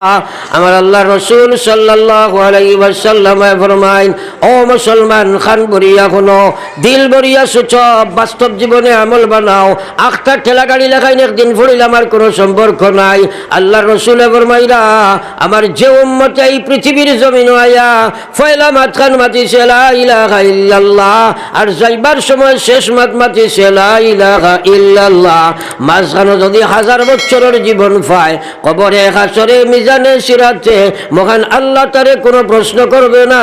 আমার আল্লাহ রসুল সাল্লাল্লাহু আলাইহি ওয়াসাল্লাম ফরমাইন, ও মুসলমান খান বরিয়া শুনো, দিল বরিয়া সুচ, বাস্তব জীবনে আমল বানাও। আখটা ঠেলা গাড়ি লেখাইন একদিন ফুরিল আমার কোনো সম্পর্ক নাই। আল্লাহ রসুলে ফরমাইরা, আমার যে উম্মত এই পৃথিবীর জমিন আয়া ফয়লা মাতখান মাতিছে লা ইলাহা ইল্লাল্লাহ, আর যাইবার সময় শেষ মাত মাতিছে লা ইলাহা ইল্লাল্লাহ, মাঝখানে যদি 1000 বছরের জীবন পায়, কবরে হাসরে মিজানে সিরাতে মহান আল্লাহ তারে কোনো প্রশ্ন করবে না।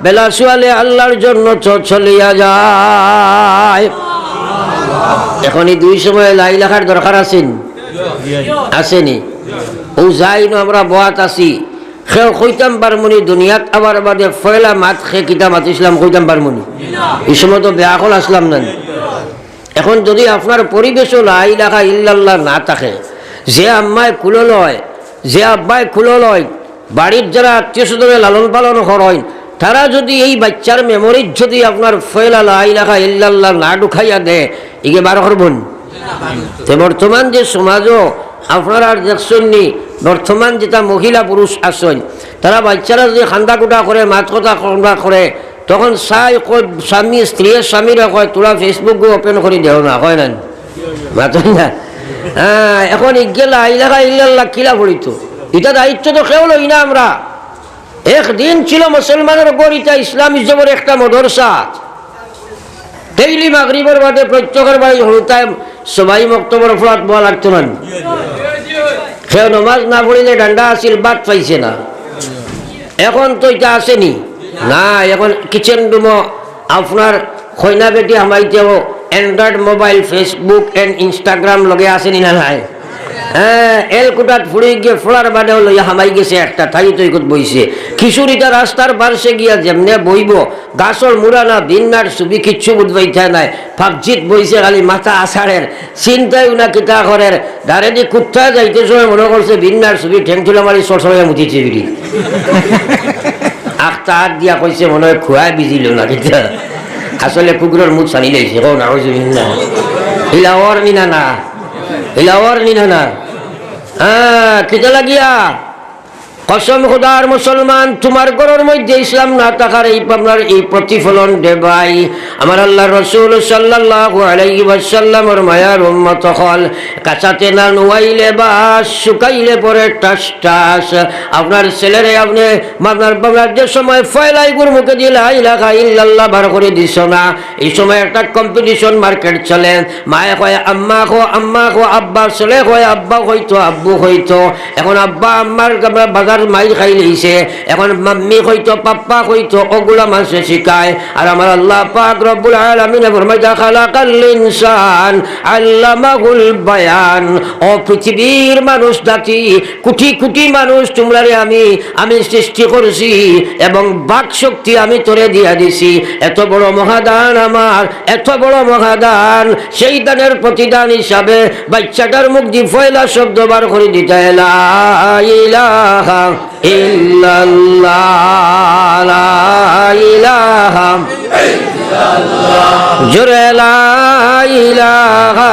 বেলা সুয়ালে আল্লাহর জন্য চলিয়া যায়। এখনই দুই সময় লাই লেখার দরকার আছেন, আসেনি? ও যাই না, আমরা বয়াত আছি খেও কইতাম বারমনি দুনিয়াত আবার বাদে ফয়লা মাত খে কিতা মাতিছিলাম কইতাম বারমনি, এই সময় তো বেয়াকল আসলাম না। এখন যদি আপনার পরিবেশও লা ইলাহা ইল্লাল্লাহ না থাকে, যে আম্মায় কুলো লয়, যে আব্বায় খুলো লয়, বাড়ির যারা আত্মীয় স্বজনে লালন পালন করেন, তারা যদি এই বাচ্চার মেমোরিজ যদি আপনার ফয়লা লা ইলাহা ইল্লাল্লাহ না ঢুকাইয়া দেয়, একে বার করবেন। তো বর্তমান যে সমাজও আপনারা দেখছেন নি, বর্তমান যেটা মহিলা পুরুষ আসেন, তারা বাচ্চারা যদি খান্দা কুটা করে, মাত কথা করে, তখন চাই কয় স্বামী স্ত্রীর স্বামীরা কয় তোরা ফেসবুক ওপেন করে দেও না, কয় না মাতই না। হ্যাঁ, এখন ইগেলা ইলাহা ইল্লাল্লাহ কিলা পড়িত, এটা দায়িত্ব তো কেউ লই না আমরা। একদিন ছিল মুসলমানের উপর এটা ইসলামিজমের একটা মদরসা, ডেইলি মাগরিবের বাদে প্রত্যেকের বাড়ি হলতায় সবাই মক্তবর ফলাত বলা লাগতো না। কেউ নমাজ না পড়িলে ডান্ডা আসিল, বাদ পাইছে না। এখন তো এটা আসেনি না, এখন কিচেন রুমও আপনার খয়না বেটি হামাইতেও Android mobile, Facebook and Instagram লগে আসেনি না নাই? হ্যাঁ, এলকুটাত ফুড়ি গিয়ে ফোড়ার বাদেও লইয়া হামাই গেছে একটা ঠাই তৈকত বইছে। খিচুড়িটা রাস্তার পার্শ্বে গিয়া যেমনে বইব, গাছর মুড়ানা বিন্নার ছবি কিচ্ছু বুঝবাইতে নাই, ফাঁকজিত বইছে খালি মাথা আষাঢ়ের চিন্তায় উনা কিতা করের, ডাইরেক্ট কুত্তা যাইতে সময় মনে করছে বিন্নার ছবি ঠেং তুলা মারি সরসরাইয়া মুতিছে বিড়ি। আখটা হাত দিয়া কইছে মনে হয় খুয়াই বিজিল না, কিতা আসলে কুকুরের মুখ সানি লাইছে। কো না হিলাওয়ার নিনা না, হিলাওয়ার নিনা না। হ্যাঁ, কিতা লাগিয়া কসম খোদার মুসলমান, তোমার ঘরের মধ্যে ইসলাম না থাকার আপনার এই প্রতিফলন দেবাই। আমার আল্লাহ রসুল সাল্লাল্লাহু আলাইহি ওয়াসাল্লামের মায়ার উম্মত হল, কাঁচাতে না নুয়াইলে বাস, শুকাইলে পরে টাস টাস। আপনার ছেলেরে আপনি আপনার যে সময় ফয়লাই গুর মুখে দিয়ে লা ইলাহা ইল্লাল্লাহ বার করে দিছ না, এই সময় একটা কম্পিটিশন মার্কেট চলে। মায়ে কয় আম্মা খো, আম্মা খো, আব্বা ছেলে কয় আব্বা হইতো, আব্বু হইতো। এখন আব্বা আম্মার বাজার মাইর খাই লইছে, এখন মাম্মি হইতো, পাপ্পা হইতো, ওগুলা মানুষে শিখায়। আর আমার আল্লাহ পাক রব্বুল আলামিন ফরমাইতা খালাকাল ইনসান আল্লামাহুল বায়ান। ও পৃথিবীর মানুষ জাতি, কোটি কোটি মানুষ তোমরারে আমি সৃষ্টি করছি এবং বাক শক্তি আমি তোরে দিয়া দিছি। এত বড় মহাদান আমার, এত বড় মহাদান, সেই দানের প্রতিদান হিসাবে বাচ্চাটার মুখ দিয়ে ফয়লা শব্দ বার করে দিতে লা ইলাহা ইল্লাল্লাহ, লা ইলাহা ইল্লাল্লাহ, জোরে লা ইলাহা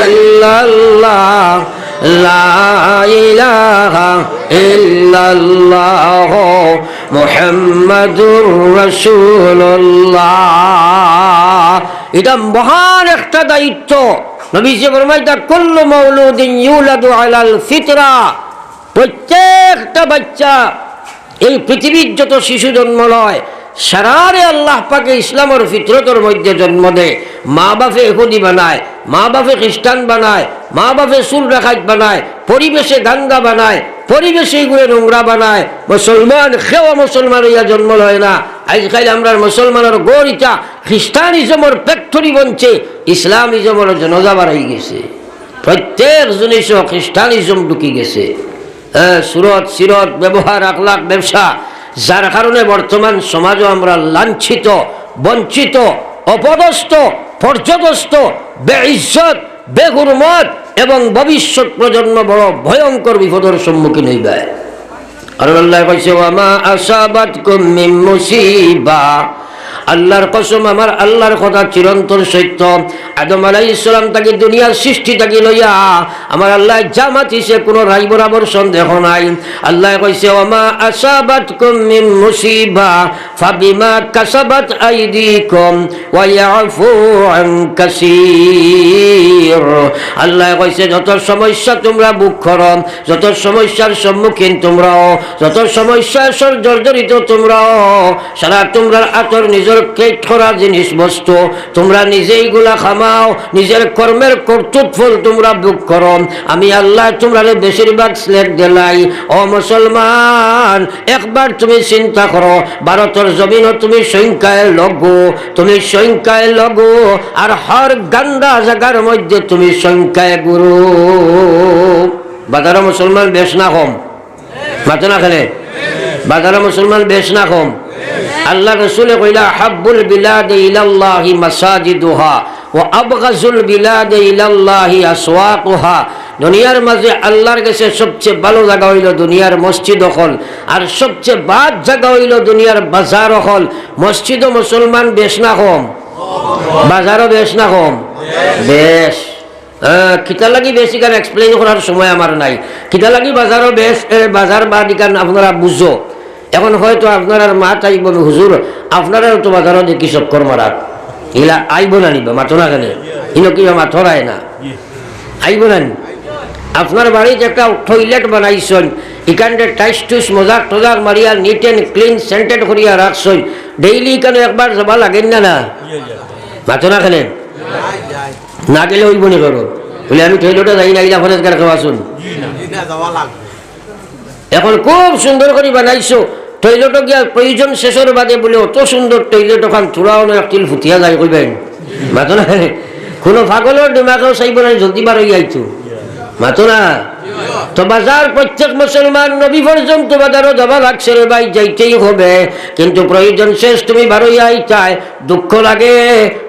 ইল্লাল্লাহ, লা ইলাহা ইল্লাল্লাহ মুহাম্মাদুর রাসূলুল্লাহ। এটা মহান একটা দায়িত্ব। নবীজি ফরমাইতা কুল্লু মাউলুদিন ইউলাদু আলাল ফিতরা, প্রত্যেকটা বাচ্চা এই পৃথিবীর যত শিশু জন্ম লয়, সারারে আল্লাহ পাকে ইসলামের ফিতরতের মধ্যে জন্ম দেয়। মা বাপে ইহুদি বানায়, মা বাপে খ্রিস্টান বানায়, মা বাপে চুল রাখাইত বানায়, পরিবেশে গান্দা বানায়, পরিবেশে এগুলো নোংরা বানায়। মুসলমান খেওয়া মুসলমান ইয়া জন্ম লয় না। আজকাল আমরা মুসলমানের গড়িটা খ্রিস্টানিজমের ফ্যাক্টরি বনছে, ইসলামিজমের জনজা বাড়াই গেছে। প্রত্যেক জিনিস খ্রিস্টানিজম ঢুকি গেছে। সুরত সিরত ব্যবহার আখলাক ব্যবসা, যার কারণে বর্তমান সমাজও আমরা লাঞ্ছিত, বঞ্চিত, অপদস্থ, পর্যদস্ত, বেইজ্জত, বেহুরমত এবং ভবিষ্যৎ প্রজন্ম বড় ভয়ঙ্কর বিপদের সম্মুখীন হইবে। আর আল্লাহ কইছে ওয়া মা আসাবাতকুম মিন মুসিবা, আল্লাহর কসম, আমার আল্লাহর কথা চিরন্তন সত্য। আদম আলাইহিস সালাম তাকে দুনিয়ার সৃষ্টি থাকি লইয়া আমার আল্লাহ যা মাতিছে কোনো রাই বরাবর সন্দেহ নাই। আল্লাহ কইছে ওমা আসাবাতকুম মিন মুসিবা ফাবিমা কাসাবাত আইদিকুম ওয়া ইয়াফু আন কাসীর। আল্লাহ কইছে যত সমস্যা তোমরা বুক করো, যত সমস্যার সম্মুখীন তোমরাও, যত সমস্যায় জর্জরিত তোমরাও, সারা তোমরা আতর নিজের কেট করা জিনিস বস্তু তোমরা নিজেই গুলা খামাও, নিজের কর্মের কর্তৃত্ব ফল তোমরা বুক করো। আমি আল্লাহ তোমরা বেশিরভাগ স্লেট দিলাই। ও মুসলমান, একবার তুমি চিন্তা করো, ভারতের জমিনও তুমি সংখ্যায় লগো, তুমি সংখ্যায় লগো, আর হর গান্ডা জায়গার মধ্যে তুমি সংখ্যায় গুরু। বাজারে মুসলমান বেশ না কম, মাতে না খেলে বাজারে মুসলমান বেশ না কম। আল্লাহ রাসূল কইলা হাব্বুল বিলাদ ইলাল্লাহি মাসাজিদুহা ওয়া আবগাজুল বিলাদ ইলাল্লাহি আসওয়াকুহা। দুনিয়ার মাঝে আল্লাহর কাছে সবচেয়ে ভালো জায়গা হইল দুনিয়ার মসজিদ হল, আর সবচেয়ে বাদ জায়গা হইল দুনিয়ার বাজার হল। মসজিদও মুসলমান বেশ না কম, বাজারও বেশ না কম, বেশ। কিতা লাগি বেশি গান এক্সপ্লেইন করার সময় আমার নাই। কিতা লাগি বাজারও বেশ, বাজার বা দিকান আপনারা বুঝো। এখন হয়তো আপনার আর মা চাইব হুজুর আপনারাও তো বাজারও দেখি চক্কর মারাত ইলা আইব না নিব মাথো না কেন ইনো কি মাথরায় না আইব না। আপনার বাড়িতে একটা টয়লেট বানাইছেন, এখানটা টাইস টুইস মজাক টজাক মারিয়া নিট অ্যান্ড ক্লিন সেন্টেড করিয়া রাখছেন, ডেইলি এখানে একবার যাবা লাগেন না না মাথো না কেন না গেলে হইব নি করো বলে আমি টয়লেটে যাই না ইলা ফরেজ খাওয়া শুন। এখন খুব সুন্দর করে বানাইছো টয়লেটও গিয়া প্রয়োজন শেষের বাদে বলে অত সুন্দর টয়লেট ওখান থোড়াও না একটিল ফুটিয়া যায় কইবেন মাতো না। কোনো পাগলের দিমাগেও চাইব না জলদি বার হয়ে আইতো মাতো না। তো বাজার প্রত্যেক মুসলমান নবী পর্যন্ত বাজারও যাবা লাগছে রে ভাই, যাইতেই হবে, কিন্তু প্রয়োজন শেষ তুমি বারোই আইতায় দুঃখ লাগে।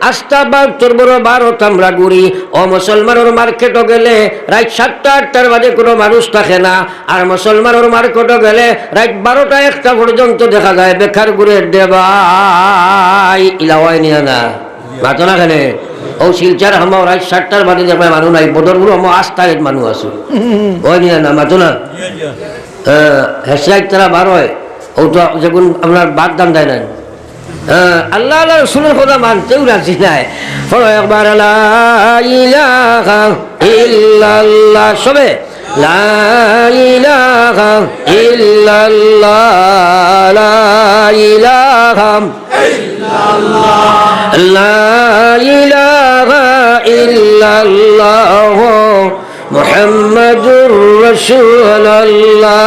আস্তা বার তোর বড় 12 আমরা ঘুরি। ও মুসলমানের মার্কেটও গেলে রাত 7টা 8টার বাদে কোনো মানুষ থাকে না, আর মুসলমানের মার্কেটও গেলে রাত 12টা 1টা পর্যন্ত দেখা যায় বেকার ঘুরে দেবাই ইলাওয়াই নিয়ে না মাতো না খেলে। ও শিলচার হামাও রাত 7টার বাদে দেখবে মানুষ নাই, বদরগুলো আমার আস্তায় মানুষ আছে ওই নিয়ে না মাতো না। হেসরাইট তারা বার হয় ও তো যখন আপনার বাদ দাম দেয় না। আল্লাহ আল্লাহ রসুলের কথা মানতেও রাজি নাই। একবার লা ইলাহা ইল্লাল্লাহ সবে লা ইলাহা ইল্লাল্লাহ লা ইলাহা লা ইলাহা ইল্লাল্লাহ মুহাম্মাদুর রাসূলুল্লাহ।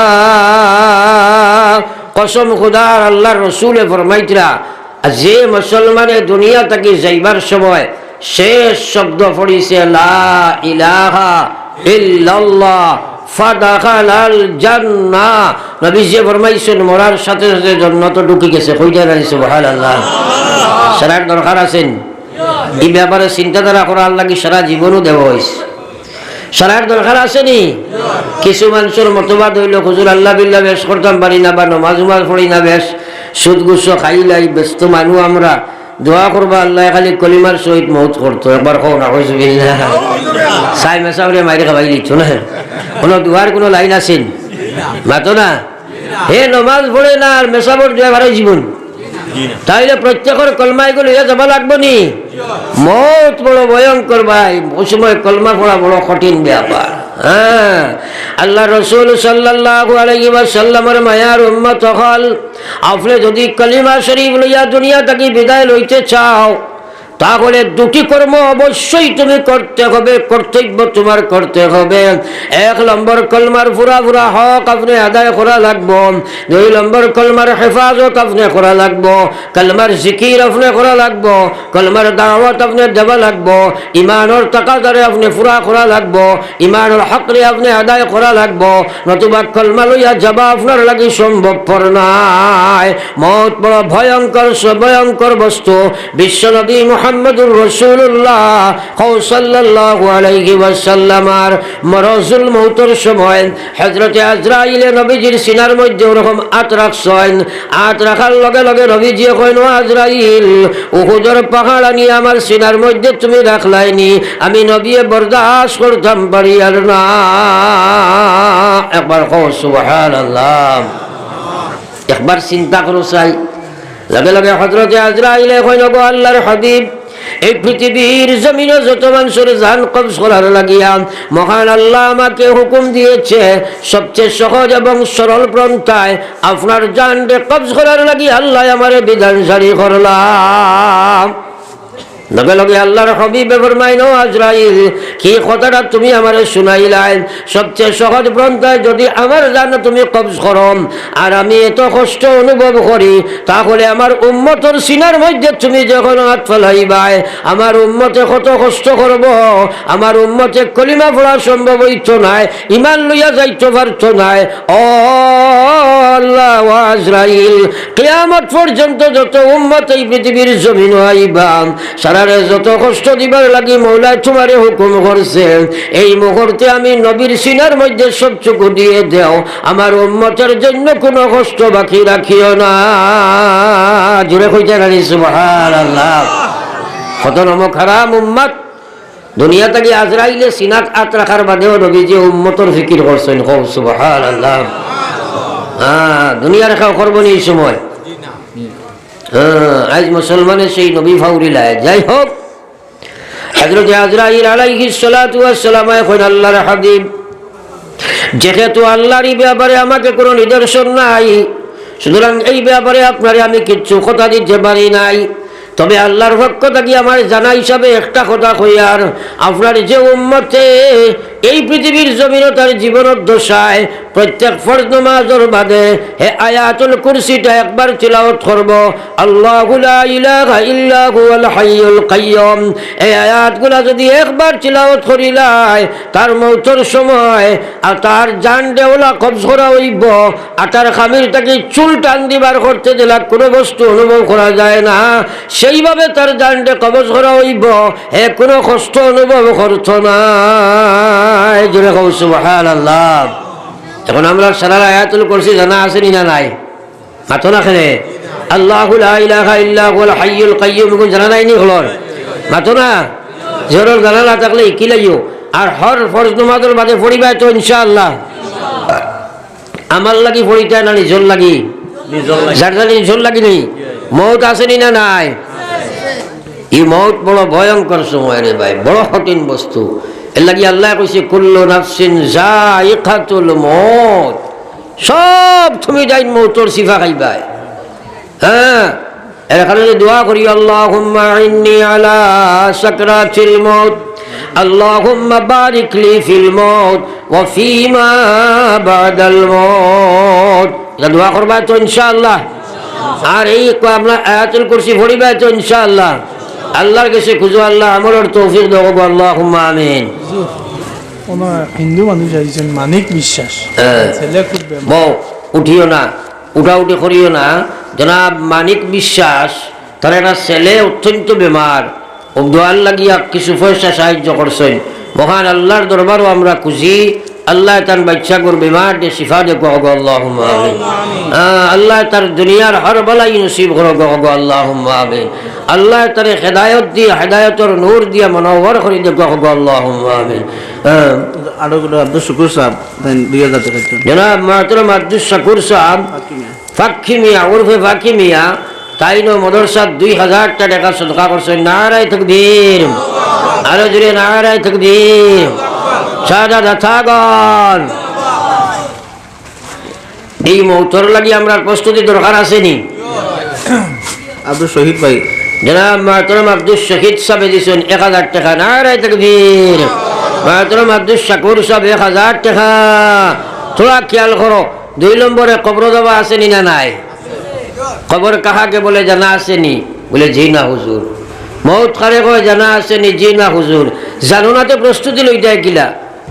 কসম খুদার আল্লাহর রাসূলে ফরমাইতরা যে মুসলমানে দুনিয়া থেকে যাইবার সময় শেষ শব্দ পড়িছে লা ইলাহা ইল্লাল্লাহ ফাদাখালাল জান্নাহ। নবীজি ফরমাইছেন মরার সাথে সাথে জান্নাতে ঢুকে গেছে। কইটা না সুবহানাল্লাহ। সারার দরকার আছেন এই ব্যাপারে চিন্তাধারা করার লাগি সারা জীবনও দেওয়া হয়েছে। সারার দরকার আসেনি। কিছু মানুষের মতবাদ হইল হুজুর আল্লাহ বিল্লাহ বেশ করতাম পারি না, বা নমাজ উমাজ পড়ি না, বেশ সুদ গুচ্ছ খাইলাই ব্যস্ত মানুষ আমরা, দোয়া করবা আল্লাহ খালি কলিমার সহিত মৌত করতো। একবার কো না সাই মেসাউরে মাইরে খাবাই দিচ্ছ না, কোনো দোয়ার কোনো লাইন আছেন মাতো না। হে নমাজ পড়ে না আর মেসাবর দোয়া ভালো জীবন, তাইলে প্রত্যেকের কলমায় গুলো যাব লাগবো নি। মত বড় ভয়ঙ্কর ভাই, ওই সময় কলমা পড়া বড় কঠিন ব্যাপার। হ্যাঁ, আল্লাহ রসুল সাল্লাল্লাহু আলাইহি ওয়াসাল্লামের মায়ার উম্মত হল, আপনি যদি কলিমা শরীফ লইয়া দুনিয়া থেকে বিদায় লইতে চাও তাহলে দুটি কর্ম অবশ্যই তুমি করতে হবে, কর্তব্য তোমার করতে হবে। 1 নম্বর কলমার পুরা পুরা হক আপনি আদায় করা লাগবো। 2 নম্বর কলমার হেফাজত আপনি করা লাগবো। কলমার জিকির আপনি করা লাগবো। কলমার দাওয়াত আপনি দেওয়া লাগবো। ইমানের তাকাদারে আপনি পুরা করা লাগবো। ইমানের হকরে আপনি আদায় করা লাগবো, নতুবা কলমা লইয়া যাবা আপনার লাগি সম্ভবপর নাই। মত বড় ভয়ঙ্কর ভয়ঙ্কর বস্তু। বিশ্বনবী মুহাম্মদ মুহাম্মদুর রাসূলুল্লাহ সাল্লাল্লাহু আলাইহি ওয়াসাল্লামার মরজুল মউতের সময় হযরতে আজরাইল নবীজির সিনার মধ্যে ওরকম হাত রাখছেন। হাত রাখার লগে লগে নবীজি কইন, আজরাইল উহুদের পাহাড় আনি আমার সিনার মধ্যে তুমি রাখলাইনি, আমি নবী বরদাস্ত করতাম পারি আর না। একবার কও সুবহানাল্লাহ। একবার চিন্তা করো চাই। লগে লগে হযরতে আজরাইল কইন, গো আল্লাহর হাবিব, এই পৃথিবীর জমিনে যত মানুষের জান কবজ করার লাগিয়া মহান আল্লাহ আমাকে হুকুম দিয়েছে, সবচেয়ে সহজ এবং সরল পন্থায় আপনার জানকে কবজ করার লাগিয়া আল্লাহ আমার বিধান জারি করলাম। লগে লগে আল্লাহর হাবিব ফরমাইন, ও আজরাইল, কি কথাটা তুমি আমারে শুনাইলাই? সবচেয়ে সহজ পন্থায় যদি আমার জান তুমি কবজ করো আর আমি এত কষ্ট অনুভব করি, তাহলে আমার উম্মতের সিনার মধ্যে তুমি যখন হাত ফেলাইবাই, আমার উম্মতে কত কষ্ট করব, আমার উম্মতে কলিমা পড়া সম্ভব হইত নাই, ইমান লইয়া যাইতে পারত নাই। ও আল্লাহ, ও আজরাইল, কিয়ামত পর্যন্ত যত উম্মত এই পৃথিবীর জমিন আইবা, সারা যত কষ্ট দিবার লাগি মৌলা তোমারে হুকুম করছে, এই মুহূর্তে আমি নবীর সিনার মধ্যে সব চুকু দিয়ে দেও, আমার উম্মতের জন্য কোনো কষ্ট বাকি রাখিও না। জুড়ে কইতে নানি সুবহানাল্লাহ। কত নমক হারাম উম্মত দুনিয়া থেকে আজরাইলে সিনাত হাত রাখার বাদেও নবীজি উম্মতর ফিকির করছেন। কও সুবহানাল্লাহ। দুনিয়ার খাও করবো নি এই সময়। আজ মুসলমানের সেই নবী ফাউরিলায়। যাই হোক, হযরত আজরাইল আলাইহিস সালাতু ওয়াস সালাম এখন আল্লাহর হাবিব, যেহেতু আল্লাহর ব্যাপারে আমাকে কোনো নিদর্শন নাই, সুতরাং এই ব্যাপারে আপনারে আমি কিচ্ছু কথা দিতে পারি নাই। তবে আল্লাহর পক্ষ থেকে আমার জানা হিসাবে একটা কথা কইয়ার, আপনার যে উম্মতে এই পৃথিবীর জমিনে তার জীবনের দশায় প্রত্যেক ফরজ নামাজের বাদে হে আয়াতুল কুরসিটা একবার তিলাওয়াত করব, আল্লাহু লা ইলাহা ইল্লা হুয়াল হাইয়ুল কাইয়্যুম, এই আয়াতগুলো যদি একবার তিলাওয়াত করিলাই, তার মওতের সময় আর তার জান দেওলা কবজ করা হইব, আর তার খামির থেকে চুল টান দিবার করতে দিলা কোনো বস্তু অনুভব করা যায় না, সেইভাবে তার জানটা কবজ করা হইব, হে কোনো কষ্ট অনুভব করত না। জোরে কও সুবহানাল্লাহ। এখন আমরা সারা আয়াতুল কুরসি জানা আছে না নাই? মাতো না খেলে আল্লাহু লা ইলাহা ইল্লা হুয়াল হাইয়ুল কাইয়্যুম কোন জানা নাই নি হলর? মাতো না? জোরের জানা না থাকলে কি লাগিও? আর হর ফরজ নামাজের বাদে পড়িবা তো ইনশাআল্লাহ। আমার লাগি পড়িতা না নিজর লাগি? যার জানি নিজর লাগি নেই। মওত আছে না নাই? এই মওত বড় ভয়ঙ্কর সময় রে ভাই, বড় কঠিন বস্তু। এর লাগি আল্লাহ কইছে কুল্লু নাফসিন যায়িকাতুল মউত, সব তুমি যাই মওতর সিফা খাইবা। হ্যাঁ, এর কারণে দোয়া করি, আল্লাহুম্মা ইন্নী আলা সাকরাতিল মউত, আল্লাহুম্মা বারিক লি ফিল মউত ওয়া ফীমা বাদাল মউত। এটা দোয়া করবা তো ইনশাআল্লাহ। আর এই আমরা আয়াতুল কুরসি পড়িবা তো ইনশাআল্লাহ। আল্লাহর কাছে খুঁজো, আল্লাহ আমলের তৌফিক দাও, আল্লাহুম্মা আমিন। হিন্দু মানুষ আইছেন মানিক বিশ্বাস, ছেলে খুব বউ উঠিও না, উঠাউঠি করিও না। জনাব মানিক বিশ্বাস, তার একটা ছেলে অত্যন্ত বেমার, ও দোয়ার লাগিয়া কিছু পয়সা সাহায্য করছেন। মহান আল্লাহর দরবারও আমরা খুঁজি, আল্লাহ তার বাচ্চা কর বেমার দিয়ে শিফা দেখো, আল্লাহুম্মা আমিন। আল্লাহ তার দুনিয়ার হর বালাই নসিব করো, আল্লাহুম্মা আমিন। আল্লাহ তার হেদায়ত দিয়ে, হেদায়তর নূর দিয়া মনোহর করে দেখো, আল্লাহুম্মা আমিন। আব্দুল শুকুর সাহেব জনাব মাহতারাম আব্দুল শুকুর সাহেব ফাক্কি মিয়া উর্ফে ফাক্কি মিয়া, তাই নো মাদ্রাসা 2000 টাকা সদকা করছেন। নারায়ে তাকবীর, আরো জোরে নারায়ে তাকবীর। সাদা দাতাগণ, এই মওতর লাগি আমরা প্রস্তুতি দরকার আসেনি? আব্দুল শহীদ ভাই, জনাব মাহতারাম আব্দুল শহীদ সাহেব দিয়েছেন 1000 টাকা। নারায়ে তাকবীর। মাহতারাম আব্দুল শুকুর সাহেব 1000 টাকা। থোড়া খেয়াল করো, 2 নম্বরে কবর দেওয়া আসেনি না নাই? কবর কাহাকে বলে জানা আসেনি? বলে জি না হুজুর। মৌত কারে কয় জানা আসেনি? জি না হুজুর। জানো না তো প্রস্তুতি লইতে কিলা?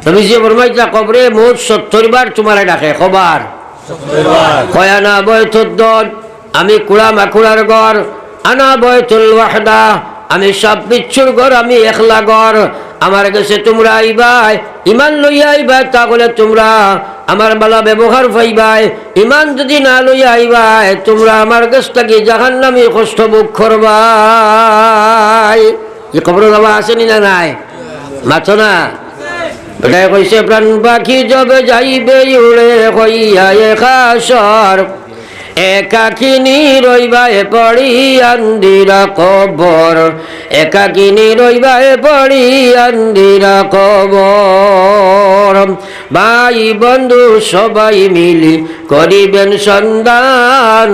নবীজি ফরমাইতা কবরে মৌত 70 বার তোমারে ডাকে। খবর কয় আনা বয়তুদ দর, আমি কুড়া মাকুড়ার ঘর, আনা বয়তুল ওয়াহদা, আমি সব বিচ্ছুর ঘর, আমি একলা ঘর। আমার কাছে তোমরা আইবাই, ইমান লইয়া আইবাই, তাহলে তোমরা আমার বালা ব্যবহার পাইবাই। ইমান যদি না লইয়া আইবাই, তোমরা আমার কাছ থেকে জাহান্নামী কষ্ট ভোগ করবাই। এই খবর বাবা আসেনি না নাই? মাথো না এটাই কইছে, প্রাণ পাখি যবে যাইবে উড়ে হইয়া একাশর, একাকিনী রইবায় পড়ি আন্দিরা কবর, একাকিনী রইবায় পড়ি আন্দিরা কবর। ভাই বন্ধু সবাই মিলি করিবেন সন্ধান,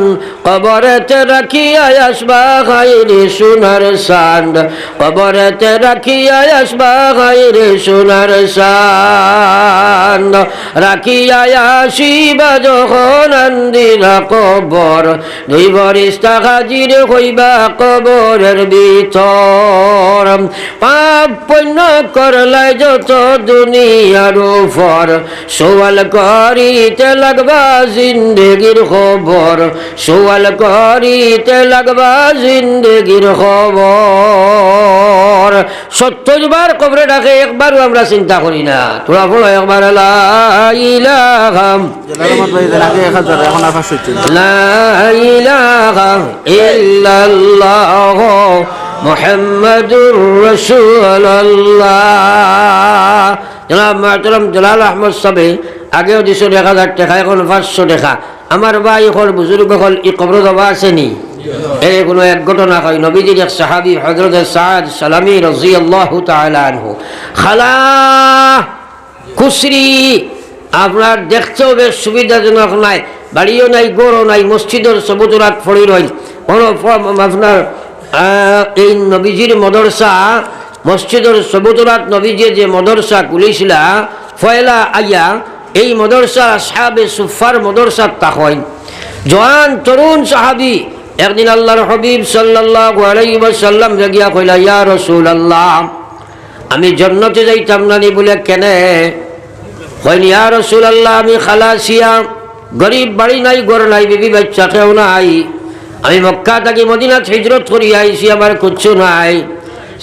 কবরেতে রাখিয়া আসবা খাইরে সোনার সান্ড, কবরেতে রাখিয়া আসবা খাইরে সোনার সান্ড। রাখিয়া আসিবা যখন আন্দিরা কবর, দুই ফেরেশতা হাজির হইবা কবরের ভিতর। পাপ পুণ্য করলাই যত দুনিয়ার উপর, সওয়াল করিতে লাগবা জিন্দেগির খবর, সওয়াল করিতে লাগবা জিন্দেগির খবর। 70 বার কবরে ডাকে, একবারও আমরা চিন্তা করি না। তোরা বলো একবার লা ইলাহা লা ইলাহা ইল্লাল্লাহ মুহাম্মাদুর রাসূলুল্লাহ। জনাব মুহতারাম জালাল আহমদ সাহেব আগেও দিছো 1000 টাকা, এখন 500 টাকা। আমার ভাই হল বুজুর্গ হল এই কবর দেওয়া আসেনি। এই কোনো এক ঘটনা হয়, নবীজির এক সাহাবী হযরত সাদ সালামী রাদিয়াল্লাহু তাআলা আনহু খালা কুসরি, আপনার দেখতেও বেশ সুবিধাজনক নাই, বাড়িও নাই, গড়ও নাই, মসজিদের সবুজরাত ফড়ি রইল। আপনার এই নবীজির মদরসা, মসজিদের সবুজরাত নবীজি যে মদরসা খুলিছিলা ফয়লা আইয়া, এই মদরসা সাহাবে সুফার মদরসা তাকইন। জওয়ান তরুণ সাহাবী একদিন আল্লাহর হাবিব সাল্লাল্লাহু আলাইহি ওয়াসাল্লাম জাগিয়া কইলা, ইয়া রাসূলুল্লাহ, আমি জান্নাতে যাইতাম না নি? বলে কেনে? কইল, ইয়া রাসূলুল্লাহ, আমি খালাসিয়া, গরিব, বাড়ি নাই, ঘর নাই, বিবি বাচ্চা কেউ নাই। আমি মক্কা থেকে মদিনাত হিজরত করিয়া আইছি, আমার কিচ্ছু নাই,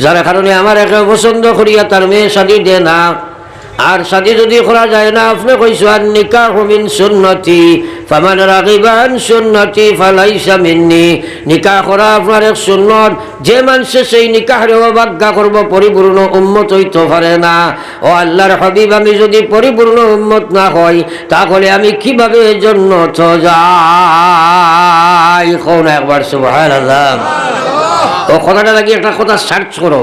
যার কারণে আমার একে পছন্দ করিয়া তার মেয়ে শাদী দে না। আর শাদী যদি করা যায় না, আপনি কইছো আর নিকাহু মিন সুন্নতি ফামান রাগিবা আন সুন্নতি ফালাইসা মিন্নি। নিকাহ করা আপনার এক সুন্নত, যে মানুষে সেই নিকাহের অবজ্ঞা করব পরিপূর্ণ উম্মত হইতে পারে না। ও আল্লাহর হাবিব, আমি যদি পরিপূর্ণ উম্মত না হই, তাহলে আমি কিভাবে জান্নাত যাই? কোন একবার সুবহানাল্লাহ। ও কথাটা লাগি একটা কথা সার্চ করো,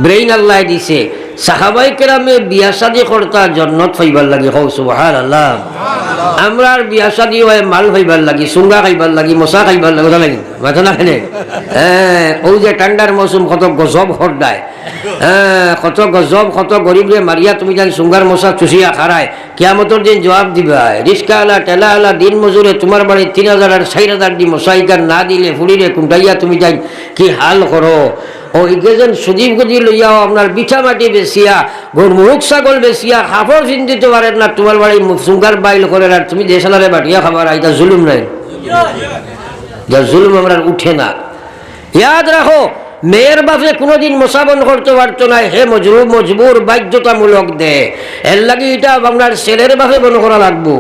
ব্রেইন আল্লাহ দিছে। সাহাবাই কেরামে বিয়া শাদী করতা জান্নাত পাইবার লাগি। হও সুবহানাল্লাহ। আমরা বিয়া শাদী হয় মাল পাইবার লাগি, সুঙ্গা খাইবার লাগি, মশা খাইবার লাগি, লাগি মাথা না খেলে। হ্যাঁ, ওই যে ঠান্ডার মৌসুম কত গজব হরদায়, হ্যাঁ, কত গজব, কত গরিবরে মারিয়া তুমি জান সুঙ্গার মশা চুষিয়া খারায়, কিয়ামতের দিন জবাব দিবা। রিস্কাওয়ালা টেলাওয়ালা দিন মজুরে তোমার বাড়ি 3000 আর 4000 দি মশাইকার না দিলে ফুড়িরে কুন্টাইয়া তুমি যাই কি হাল করো। ও ইগেজন সুদীপ গদি লইয়াও আপনার বিছা মাটি বেচিয়া, মুখ ছাগল বেচিয়া, হাফর চিন্তিতে পারেন না, তোমার বাড়ি সুঙ্গার বাইল করে, আর তুমি দেশালারে বাটিয়া খাবার। এটা জুলুম নাই, যা জুলুম আমরা উঠে না। ইয়াদ রাখো, মেয়ের বাপে কোনোদিন মোসাবন করতে পারতো না, হে মজবুর বাধ্যতামূলক দে। এর লাগে এটা আপনার ছেলের বাপে বন করা লাগবো।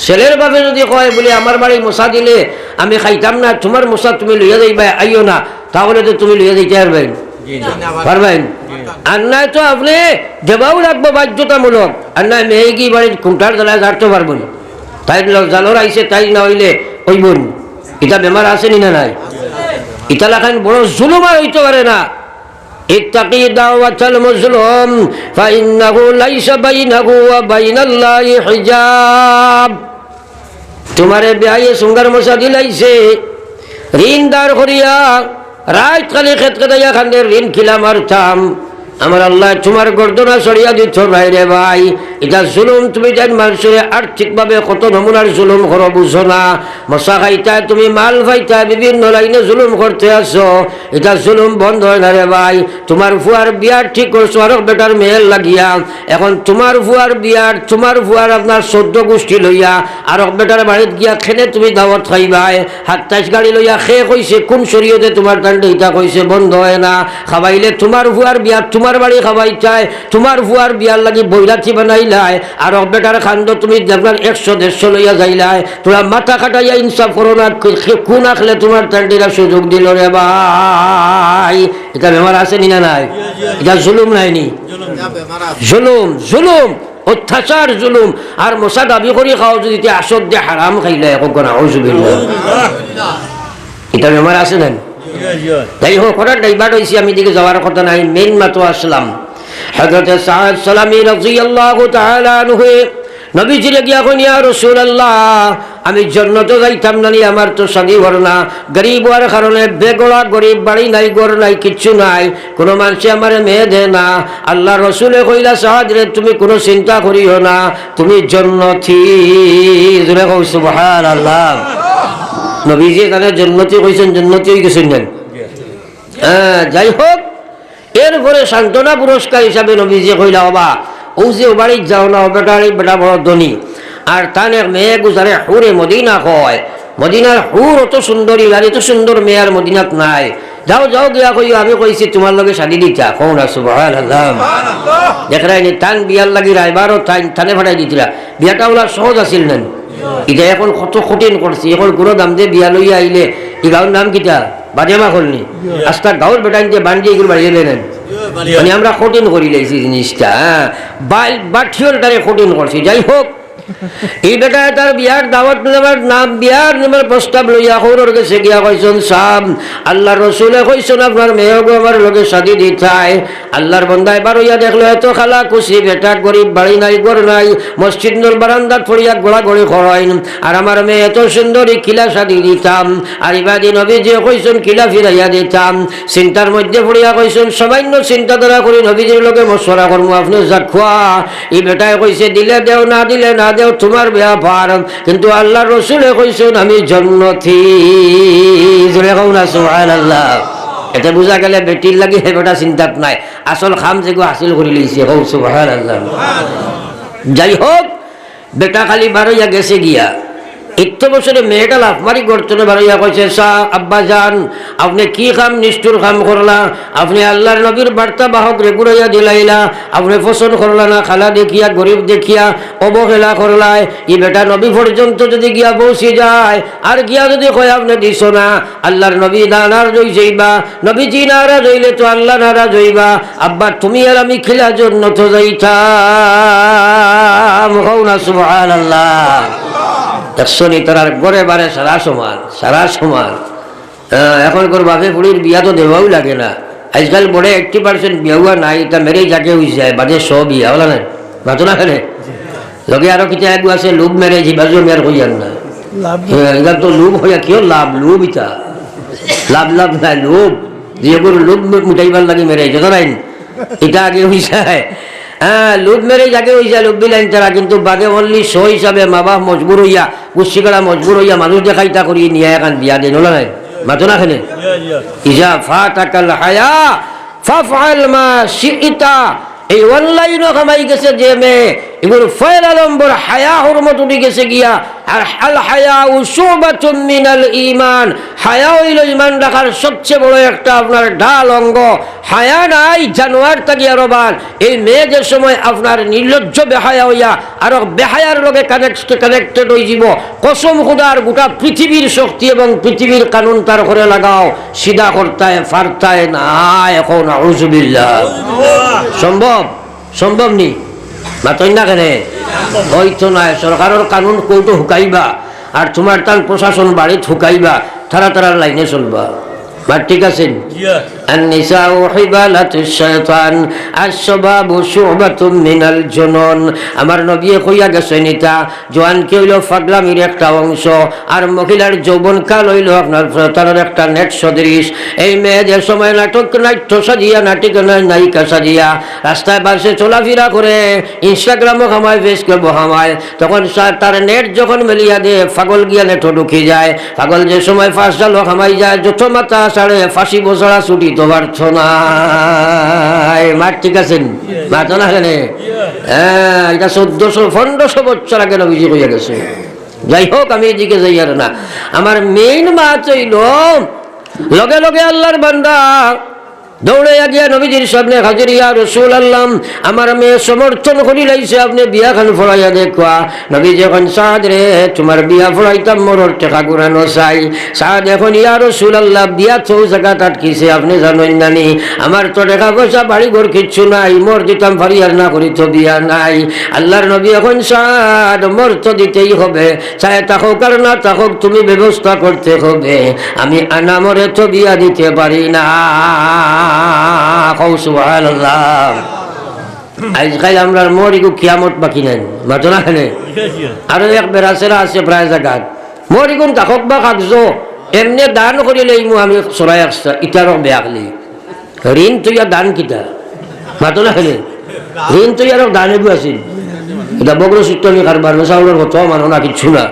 ছেলের বাপে যদি কয় বলে আমার বাড়ি মশা দিলে আমি খাইতাম না, তোমার মশা তুমি লইয়া যাইবা, আইও না, তাহলে তো তুমি লইয়া যাইতে পারবেন, পারবেন। আর নাই তো আপনি দেবাও লাগবো বাধ্যতামূলক। আর নাই মেয়ে কি বাড়ির খুঁটার জ্বালায় ঝাড়তে পারবেন, তাই জালর আইসে, তাই না হইলে ওইবন। এটা বেমার আসেনি না নাই? এটা লাখান বড় জুলুম আর হইতে পারে না। ইত্তাকি দাওয়াতাল মাজলুম ফাইন্নাহু লাইসা বাইনাহু ওয়া বাইনাল্লাহি হিজাব। তোমারে বিয়ায়ে সুঙ্গার মশা দিলাইছে, ঋণ দাঁড় করিয়া রাত খালি খেত খেতাইয়া খান্দের ঋণ খিলা মারতাম, আমার আল্লাহ তোমার গর্দনা সরিয়া দিচ্ছ ভাই রে ভাই। এটা জুলুম, তুমি জান মানুষের আর্থিকভাবে কত নমুনার জুলুম করো বুঝো না। মশা খাইতা, তুমি মাল খাইতা, বিভিন্ন লাইনে জুলুম করতে আসো। এটা জুলুম বন্ধ হয় না রে ভাই। তোমার ফুয়ার বিয়ার ঠিক করছো আরো বেটার মেয়ের লাগিয়া, এখন তোমার ফুয়ার বিয়ার, তোমার ফুয়ার আপনার 14 গোষ্ঠী লইয়া আরো বেটার বাড়িত গিয়া খেলে তুমি দাওয়াত খাইবাই। 27 গাড়ি লইয়া খেয়ে কইছে কোন শরীয়তে তোমার টান্ডে ইটা কইছে বন্ধ হয় না। খাবাইলে তোমার ফুয়ার বিয়া তোমার বাড়ি খাবাই চায়, তোমার ফুয়ার বিয়ার লাগি বৈরাতি বানাইলাই আর বেটার খান্ড তুমি দেখবার 100-150 লইয়া যাইলাই। তোরা মাথা কাটাইয়া ইনসাফ করো না, কোন আখলে তোমার টান্ডিরা সুযোগ দিল রে ভাই। এটা বেমার আছে নি না নাই? এটা জুলুম নাইনি? জুলুম, জুলুম, অত্যাচার, জুলুম। আর মশা দাবি করি খাও যদি আসর দিয়ে হারাম খাইলে এখন আউযুবিল্লাহ, এটা বেমার আছে না? যাই হোক, হঠাৎ ডাইভার্ট হয়েছি, আমি দিকে যাওয়ার কথা নাই, মেইন মাত্র আসলাম। হযরতে সাদ সালামী রাদিয়াল্লাহু তাআলা আনহু নবীজিরে গিয়া কইন, ইয়া রাসূলুল্লাহ, আমি জান্নাতে যাইতাম না, আমার তো শাদী ঘর না, গরিব হওয়ার কারণে বেগড়া গরিব, বাড়ি নাই, ঘর নাই, কিচ্ছু নাই, কোনো মানুষে আমার মেয়ে দেয় না। আল্লাহ রসুলে কইলা, সাদ রে তুমি কোনো চিন্তা করিও না, তুমি জান্নাতি। জোরে কও সুবহানাল্লাহ। নবীজি তাহলে জান্নাতি কইছেন, জান্নাতি হয়ে গেছেন না? হ্যাঁ, যাই হোক, এরপরে সান্ত্বনা পুরস্কার হিসাবে নবীজি কইলা, বাবা ও যে ও বাড়ির যাও না, ও বেটার বেটা বড় ধনী, আর তার মেয়ে গুজারে হুরে মদিনা হয়, মদিনার হুর অত সুন্দরী, আর এত সুন্দর মেয়ে আর মদিনাত নাই, যাও যাও গিয়া কইও আমি কইছি তোমার লগে শাদি দিতা। কোন সুবহানাল্লাহ। দেখরাইনি তান বিয়ার লাগি রাইবারও থানে ফাটাই দিতিলা, বিয়াটা ওলা সহজ আছিল না। এটা এখন কত কঠিন করছি, এখন কোনো দাম দিয়ে বিয়া লইয়া আইলে এই গাঁর নাম কিটা বাজেমা করলি, আস্তা গাঁর বেটাই দিয়ে বান্ডি এগুলো বাড়িয়ে নেন, মানে আমরা কঠিন করি লাইছি জিনিসটা, বাঠিওর তারে কঠিন করছি। যাই হোক, এই বেটা তার বিয়ার দাওয়াত নেবার নাম, বিয়ার নেবার প্রস্তাব লইয়া হৌরর গেছে গিয়া কইছেন, সাব আল্লাহ রসুলে কইছেন আপনার মেয়েগো আমার লগে শাদি দিতাই। আল্লাহর বন্দা এবার হইয়া দেখলো এত খালা খুশি, বেটা গরিব, বাড়ি নাই, ঘর নাই, মসজিদ নল বারান্দাত পড়িয়া গোড়া গড়ি খরাইন, আর আমার মেয়ে এত সুন্দরী, কিলা শাদি দিতাম। আর ইবাদি নবী যে কইছেন কিলা ফিরাইয়া দিতাম। চিন্তার মধ্যে পড়িয়া কইছেন, সামান্য চিন্তাধারা করি নবীজির লগে মশলা করবো, আপনি যাক খোয়া। এই বেটায় কইছে দিলে দেও, না দিলে না দেও, তোমার ব্যাপার, কিন্তু আল্লাহ রসুলে কইছেন আমি জান্নাতি। জোরে কও না সুবহানাল্লাহ। এটা বুঝা গেলে বেটির লাগি হে বেটা চিন্তাত নাই, আসল খাম যেগো হাসিল করে লইছে। কও সুবহানাল্লাহ। যাই হোক, বেটা খালি বারইয়া গেছে গিয়া, 1 বছরে মেয়েটা লাফমারি গর্তনে বারইয়া কইছে, শাহ আব্বা যান আপনি কি কাম নিষ্ঠুর কাম করলা, আপনি আল্লাহর নবীর বার্তা বাহক রে ঘুরাইয়া দিলাইলা, আপনি পছন্দ করলা না, খালা দেখিয়া গরিব দেখিয়া অবহেলা করলাই। ই বেটা নবী পর্যন্ত যদি গিয়া পৌঁছে যায়, আর গিয়া যদি কয় আপনি দিছ না, আল্লাহর নবী নারাজ হই যাইবা, নবীজি নারাজ হইলে তো আল্লাহ নারাজ হইবা। আব্বা তুমি আর আমি খিলা জন্য তো যাইতাম। কও না সুবহানাল্লাহ। দেখছনি তার গড়ে বারে সারা সমান, সারা সমান। এখন কর বাপে বুড়ির বিয়া তো দেওয়াও লাগে না, আজকাল বড়ে 80% বিয়া নাই, তা মেরেই যাকে হয়ে যায়, বাজে সব বিয়া বলা না মাতো না খেলে লগে আরো কিতা একু আছে লোভ মেরেজ, বাজু মেয়ার কইয়ান না, এটা তো লোভ হইয়া কিয় লাভ, লোভ ইটা লাভ লাভ নাই, লোভ যেগুলো লোভ মুটাইবার লাগে মেরে যত নাই, এটা আগে হয়ে যায়। হ্যাঁ, লোভ মেরে যাকে হয়ে যায় লোভ বিলাইন তারা, কিন্তু বাদে অনলি শো হিসাবে মা বাপ মজবুর হইয়া, কুস্তি করা মজবুর হইয়া মানুষ দেখাইতা করিয়ে নিয়ে এখন বিয়া দেন ওলা নাই মাতো না খেলে। ইজা ফাতাকাল হায়া ফাফআল মা শিইতা। এই অনলাইনও কামাই গেছে যে মেয়ে, এগুলো ফয়লা নম্বর হায়া হরমত উঠে গেছে গিয়া। আর আল হায়া শুবাতুম মিনাল ঈমান, হায়া হইল ঈমান রাখার সবচেয়ে বড় একটা আপনার ঢাল অঙ্গ। হায়া নাই জানোয়ার তাকি আরো বার। এই মেয়ে যে সময় আপনার নির্লজ্জ বেহায়া হইয়া আর বেহায়ার লগে কানেক্টেড হয়ে যাব, কসম খুদার গোটা পৃথিবীর শক্তি এবং পৃথিবীর কানুন তার করে লাগাও, সিধা করতায় ফারতায় না। এখন আউযুবিল্লাহ সম্ভব? সম্ভব নি মাতই না কেন? হয়তো নয়, সরকারের কানুন কৌটো হুকাইবা, আর তোমার তার প্রশাসন বাড়িত হুকাইবা, তারা লাইনে চলবা। ঠিক আছেন? النساء حبالة الشيطان الشباب شعبة من الجنون আমার নবী কইয়া গেছেন এটা জোয়ান কে হইল ফাগলামির একটা অংশ আর মহিলার যৌবনকাল হইল আপনার শয়তানের একটা নেট সদৃশ এই মেয়েদের সময় নাট্য সাজিয়া নাটিকা নায়িকা সাজিয়া রাস্তায় বাসে চলাফেরা করে ইনস্টাগ্রামও খামায় ফেসবুকও খামায় তখন তার নেট যখন মেলিয়া দে পাগল গিয়া নেটও ঢুকে যায় পাগল যে সময় ফাঁস জালও খামাই যায় যত মাথা সাড়ে ফাঁসি বছরা ছুটি তো পারছ না মার ঠিক আছেন মাতো না কেন হ্যাঁ এটা 1400-1500 বছর আগে নবীজি হইয়া গেছে যাই হোক আমি এদিকে যাই আর না আমার মেইন মাছ হইল লগে লগে আল্লাহর বান্দা দৌড়ে গিয়া নবীজির সামনে হাজির ইয়া রাসূলুল্লাহ আমার মেয়ে সমর্থন করি লাইছে আপনি বিয়া খান ফড়াইয়া দেখবা নবীজি এখন সাদ রে তোমার বিয়া ফড়াইতাম মোরর টাকা গুরানো চাই সাদ এখন ইয়া রাসূলুল্লাহ বিয়া তো জায়গা আটকিছে আপনি জানেন নানি আমার তো টাকা পয়সা বাড়ি ঘর কিচ্ছু নাই মোর দিতাম ফারিয়ার না করি তো বিয়া নাই আল্লাহর নবী এখন সাদ মোর তো দিতেই হবে চাই থাকুক আর না থাকুক তুমি ব্যবস্থা করতে হবে আমি আনামরে তো বিয়া দিতে পারি না সুবহানাল্লাহ আজকাল আমরা মরিগু কিয়ামত বাকি নাই মাতো না খানে আরো এক বেড়াছেরা আছে প্রায় জায়গাত মরিগুন কাকক বা কাকজো এমনি দান করিলে আমি চলাই আসছে ইটারক বেয়াকলি ঋণ তৈয়া দান কিতা মাতো না খানে ঋণ তৈয়ারক দান এবু আছিল এটা বগ্র চিত্তনি কারবার চাউলের কত মানো না কিচ্ছু না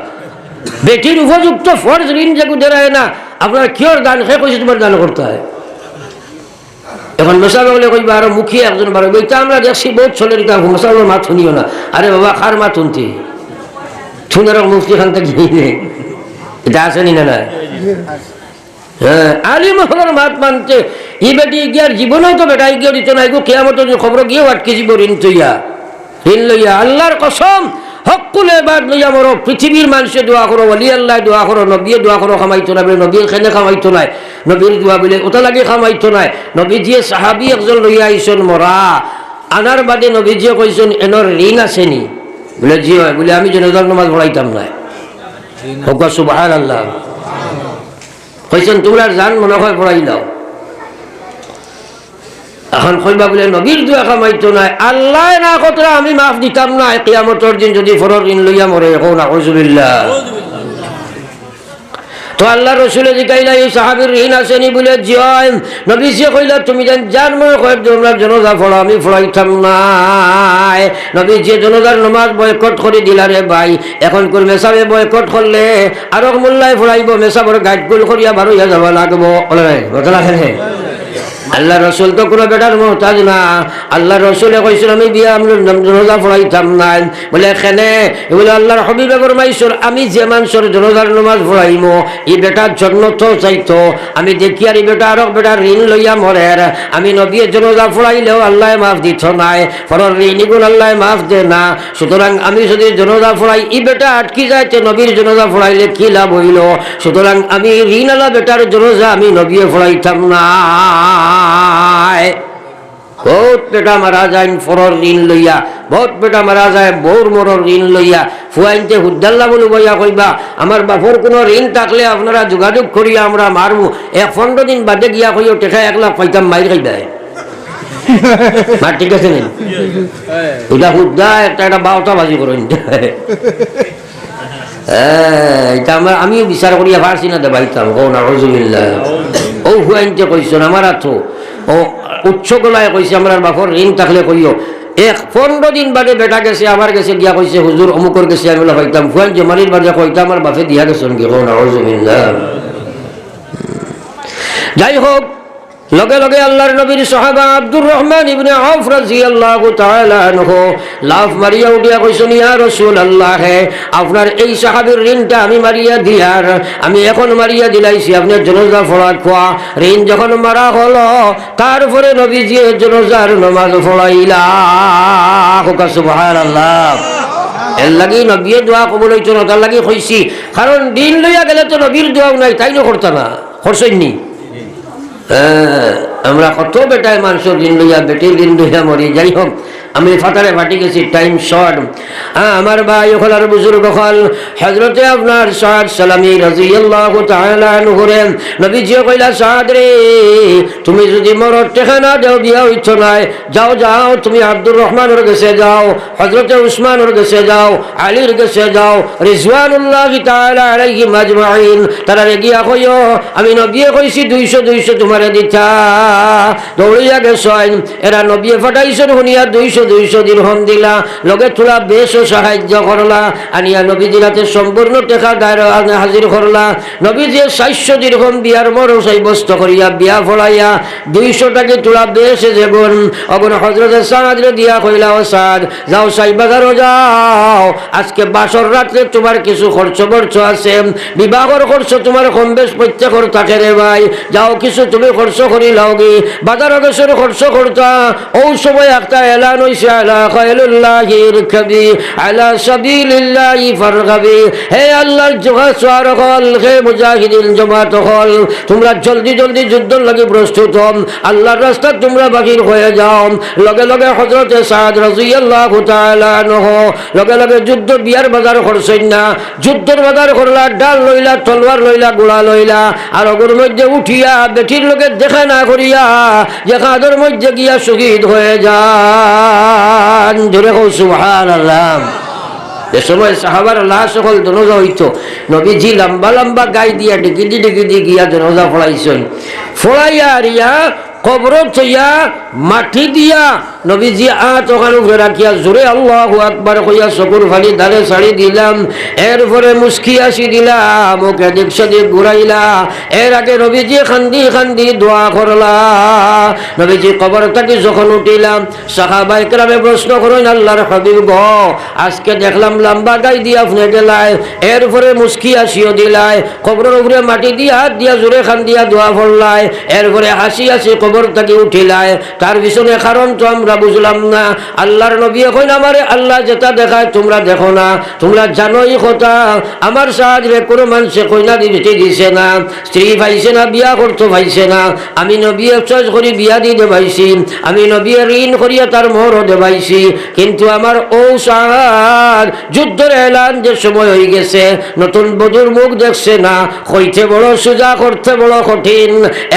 বেটির উপযুক্ত ফর্জ ঋণ যেগু দেয় না আপনার কিয়র দান সে কইছে তোমার দান করতে হয় এখন মেসাবে বলে কইবা আরো মুখিয়ে একজন বারো বইটা আমরা দেখছি বহুত চলে দিতাম মেসাবের মা শুনিও না আরে বাবা খার মা শুনতে শুনে মুফতি খান থেকে নেই এটা আসেনি না হ্যাঁ আলী মহলের মাত মানতে ই বেটি গিয়ার জীবনেও তো বেটাই গিয়ে দিত না এগো কেয়ামত খবর গিয়েও আটকে যাব ঋণ তৈয়া ঋণ লইয়া আল্লাহর কসম হকুলে বাদ লইয়া মরো পৃথিবীর মানুষে দোয়া করো ওলি আল্লাহ দোয়া করো নবীয়ে দোয়া করো খামাইতো না বলে নবীর খেলে খামাইতো নাই নবীর দোয়া বলে ওটা লাগে খামাইতো নাই নবীজিয়ে সাহাবি একজন লইয়া আইসন মরা আনার বাদে নবীজিয়ে কইছেন এনর ঋণ আসেনি বলে জি হয় বলে আমি জনতার নামাজ পড়াইতাম না হোক সুবহানাল্লাহ কইছেন তোমরা জান মনে হয় পড়াই দাও এখন কইবা বলে নবীর দোয়া কামাইতো নাই আল্লাহ না কতরা আমি মাফ দিতাম না কিয়ামতের দিন যদি ফরর ঋণ লইয়া মরে এখন আউযুবিল্লাহ তো আল্লাহ রসুলে জিকাইলা এই সাহাবীর ঋণ আসেনি বলে জয় নবীজি কইলা তুমি জান মনে কয় তোমরা জনজা ফড়া আমি ফড়াইতাম না নবীজি জনজার নামাজ বয়কট করে দিলা রে ভাই এখন কোন মেসাবে বয়কট করলে আর মোল্লায় ফড়াইব মেসাবর গাইড গুল করিয়া বারোইয়া যাব লাগবো বলে নাই বদলা খেলে আল্লাহ রসুল তো কোনো বেটার মহতাজ না আল্লাহ রসুলে কইছিল আমি বিয়া জনজা ফড়াইতাম না বলে এখানে বলে আল্লাহর হবিবে ফরমাইছর আমি যে মানুষের জনজার নামাজ ফড়াইমো এই বেটার জন্য তো চাইতো আমি দেখি আর এই বেটা আরো বেটার ঋণ লইয়া মরের আমি নবীর জনজা ফড়াইলেও আল্লাহ মাফ দিত নাই ফরর ঋণগুলো আল্লাহ মাফ দে না সুতরাং আমি যদি জনজা ফড়াই এই বেটা আটকি যাইতে নবীর জনজা ফড়াইলে কি লাভ হইল সুতরাং আমি ঋণ আলা বেটার জনজা আমি নবীয়ে ফড়াইতাম না বহুত বেটা মারা যায় ফরর ঋণ লইয়া বহুত বেটা মারা যায় বৌর মরর ঋণ লইয়া ফুয়াইনতে হুদ্দাল্লা বলে বইয়া কইবা আমার বাপর কোনো ঋণ থাকলে আপনারা যোগাযোগ করিয়া আমরা মারবো 15 দিন বাদে গিয়া কইও টেকা 1 লাখ পাইতাম মাইর খাই দেয় মার ঠিক আছে নি এটা হুদ্দা একটা 12টা বাজি করেন এটা আমি বিচার করিয়া পারছি না দেবাইতাম ও না রজুবিল্লাহ ও হুয়াইনতে কইছেন আমার আছো ও উচ্চ গলায় কইছে আমার বাপর ঋণ থাকলে কইও 15 দিন বাদে বেটা গেছে আমার গেছে গিয়া কইছে হুজুর অমুকর গেছে আমি পাইতাম ফুয়াইন জমানির বাদে কইতাম আমার বাপে দিয়া গেছেন কি ও না রজুবিল্লাহ যাই হোক লগে লগে আল্লাহর নবীর সাহাবা আব্দুর রহমান ইবনে আউফ রাদিয়াল্লাহু তাআলা আনহু লাফ মারিয়া উঠিয়া কইছেন ইয়া রাসূলুল্লাহ আপনার এই সাহাবীর ঋণটা আমি মারিয়া দিয়ার আমি এখন মারিয়া দিলাইছি আপনার জনাজা পড়া খোয়া ঋণ যখন মারা হলো তারপরে নবীজি জনাজার নামাজ পড়াইলা সুবহানাল্লাহ এর লাগি নবী দোয়া কবুল হইতো না তার লাগি কইছি কারণ দিন লইয়া গেলে তো নবীর দোয়াও নাই তাই না করতা না করছেননি আমরা কত বেটায় মানুষের ঋণ লইয়া বেটির ঋণ লইয়া মরি যাই হোক আমি ফাতারে ফাটি গেছি, টাইম শর্ট। আমার ভাই হল আর বুজুর্গ হল হযরতে আপনার সাদ সালামি রাদিয়াল্লাহু তাআলা আনহু রে নবীজি কইলা, সাদ রে তুমি যদি মরদ টেখানা দেও বিয়া হইছ নাই, যাও যাও তুমি আব্দুর রহমানের কাছে যাও, হযরতে উসমানের কাছে যাও, আলীর কাছে যাও, রিজওয়ানুল্লাহি তাআলা আলাইহিম আজমাইন, তারা গিয়া কইও আমি নবী কইছি 200 তোমারে দিতা। দৌড়িয়া গেছেন, এরা নবী ফাটাইছেন শুনিয়া 200 দিরহাম দিলা, লগে তোলা বেশ সাহায্য করলা, আনিয়া নবীজির হাতে সম্পূর্ণ টেকা হাজির করলা। নবীজি 400 দিরহাম বিয়ার মর সাব্যস্ত করিয়া বিয়া ফলাইয়া 200 টাকা তোলা বেশ যেগুন অগুন হযরতে সাদরে দিয়া কইলা, ও সাদ যাও সাই বাজারও যাও, আজকে বাসর রাত্রে তোমার কিছু খরচ বর্চ আছে, বিবাহর খরচ তোমার কম বেশ প্রত্যেকর থাকে রে ভাই, যাও কিছু তুমি খরচ করি লাওগি। বাজার অগেশ্বর খরচ করতা, ও সময় একটা এলান হইছে, আলা খায়লুল্লাহির কবি আলা সাবিলিল্লাহি ফারগাবি, হে আল্লাহর জোহার হল, হে মুজাহিদিন জামাত হল, তোমরা জলদি জলদি যুদ্ধ লাগি প্রস্তুত হও, আল্লাহর রাস্তা তোমরা বাহির হয়ে যাও। লগে লগে হযরতে সাদ রাদিয়াল্লাহু তাআলা আনহু লগে লগে যুদ্ধ বিয়ার বাজার করছেন না, যুদ্ধের বাজার করলা, ডাল লইলা, তলোয়ার লইলা, গোলা লইলা, আর ওগুর মধ্যে উঠিয়া বেটির লোকে দেখা না করিয়া যে কাদের মধ্যে গিয়া শহীদ হয়ে যান। জোরে কও সুবহানাল্লাহ। এ সময় সাহাবার লাশ সকল জনজা হইতো, নবীজি লম্বা লম্বা গাই দিয়া ডিগিদি ডিগিদি গিয়া জনজা ফলাইছেন, ফলাইয়া আরিয়া কবর থইয়া মাটি দিয়া নবীজি ওখানে উপরে রাখিয়া জোরে আল্লাহু আকবার কইয়া চকুর ফালি ধারে ছাড়ি দিলাম, এরপরে মুস্কি আসি দিলাম, ওকে দিক সেদিক ঘুরাইলা, এর আগে নবীজি খান্দি খান্দি দোয়া করলা। নবীজি কবর থেকে যখন উঠিলাম, সাহাবায়ে কেরামে প্রশ্ন করেন, আল্লাহর হাবিব গো আজকে দেখলাম লম্বা গাই দিয়া আপনি গেলায়, এরপরে মুস্কি আসিও দিলাই, কবরের উপরে মাটি দিয়া হাত দিয়া জোরে খান্দিয়া দোয়া করলাই, এরপরে হাসি হাসি কবর থেকে উঠিলায়, তার পিছনে কারণ তো আমরা বুঝলাম না। আল্লাহর নবী কইন, আমারে আল্লাহ যেটা দেখায় তোমরা দেখো না, তোমরা জানোই কথা, আমার সাহায্যে কোনো মানুষে কইনা দিতে দিছে না, স্ত্রী পাইছে না, বিয়া করতে পাইছে না, আমি নবী চয়েস করি বিয়া দিতে পাইছি, আমি নবী ঋণ করিয়া তার মোহরও দেবাইছি, কিন্তু আমার ও সাহাদ যুদ্ধের এলান যে সময় হয়ে গেছে, নতুন বধুর মুখ দেখছে না, হইতে বড় সোজা করতে বড় কঠিন।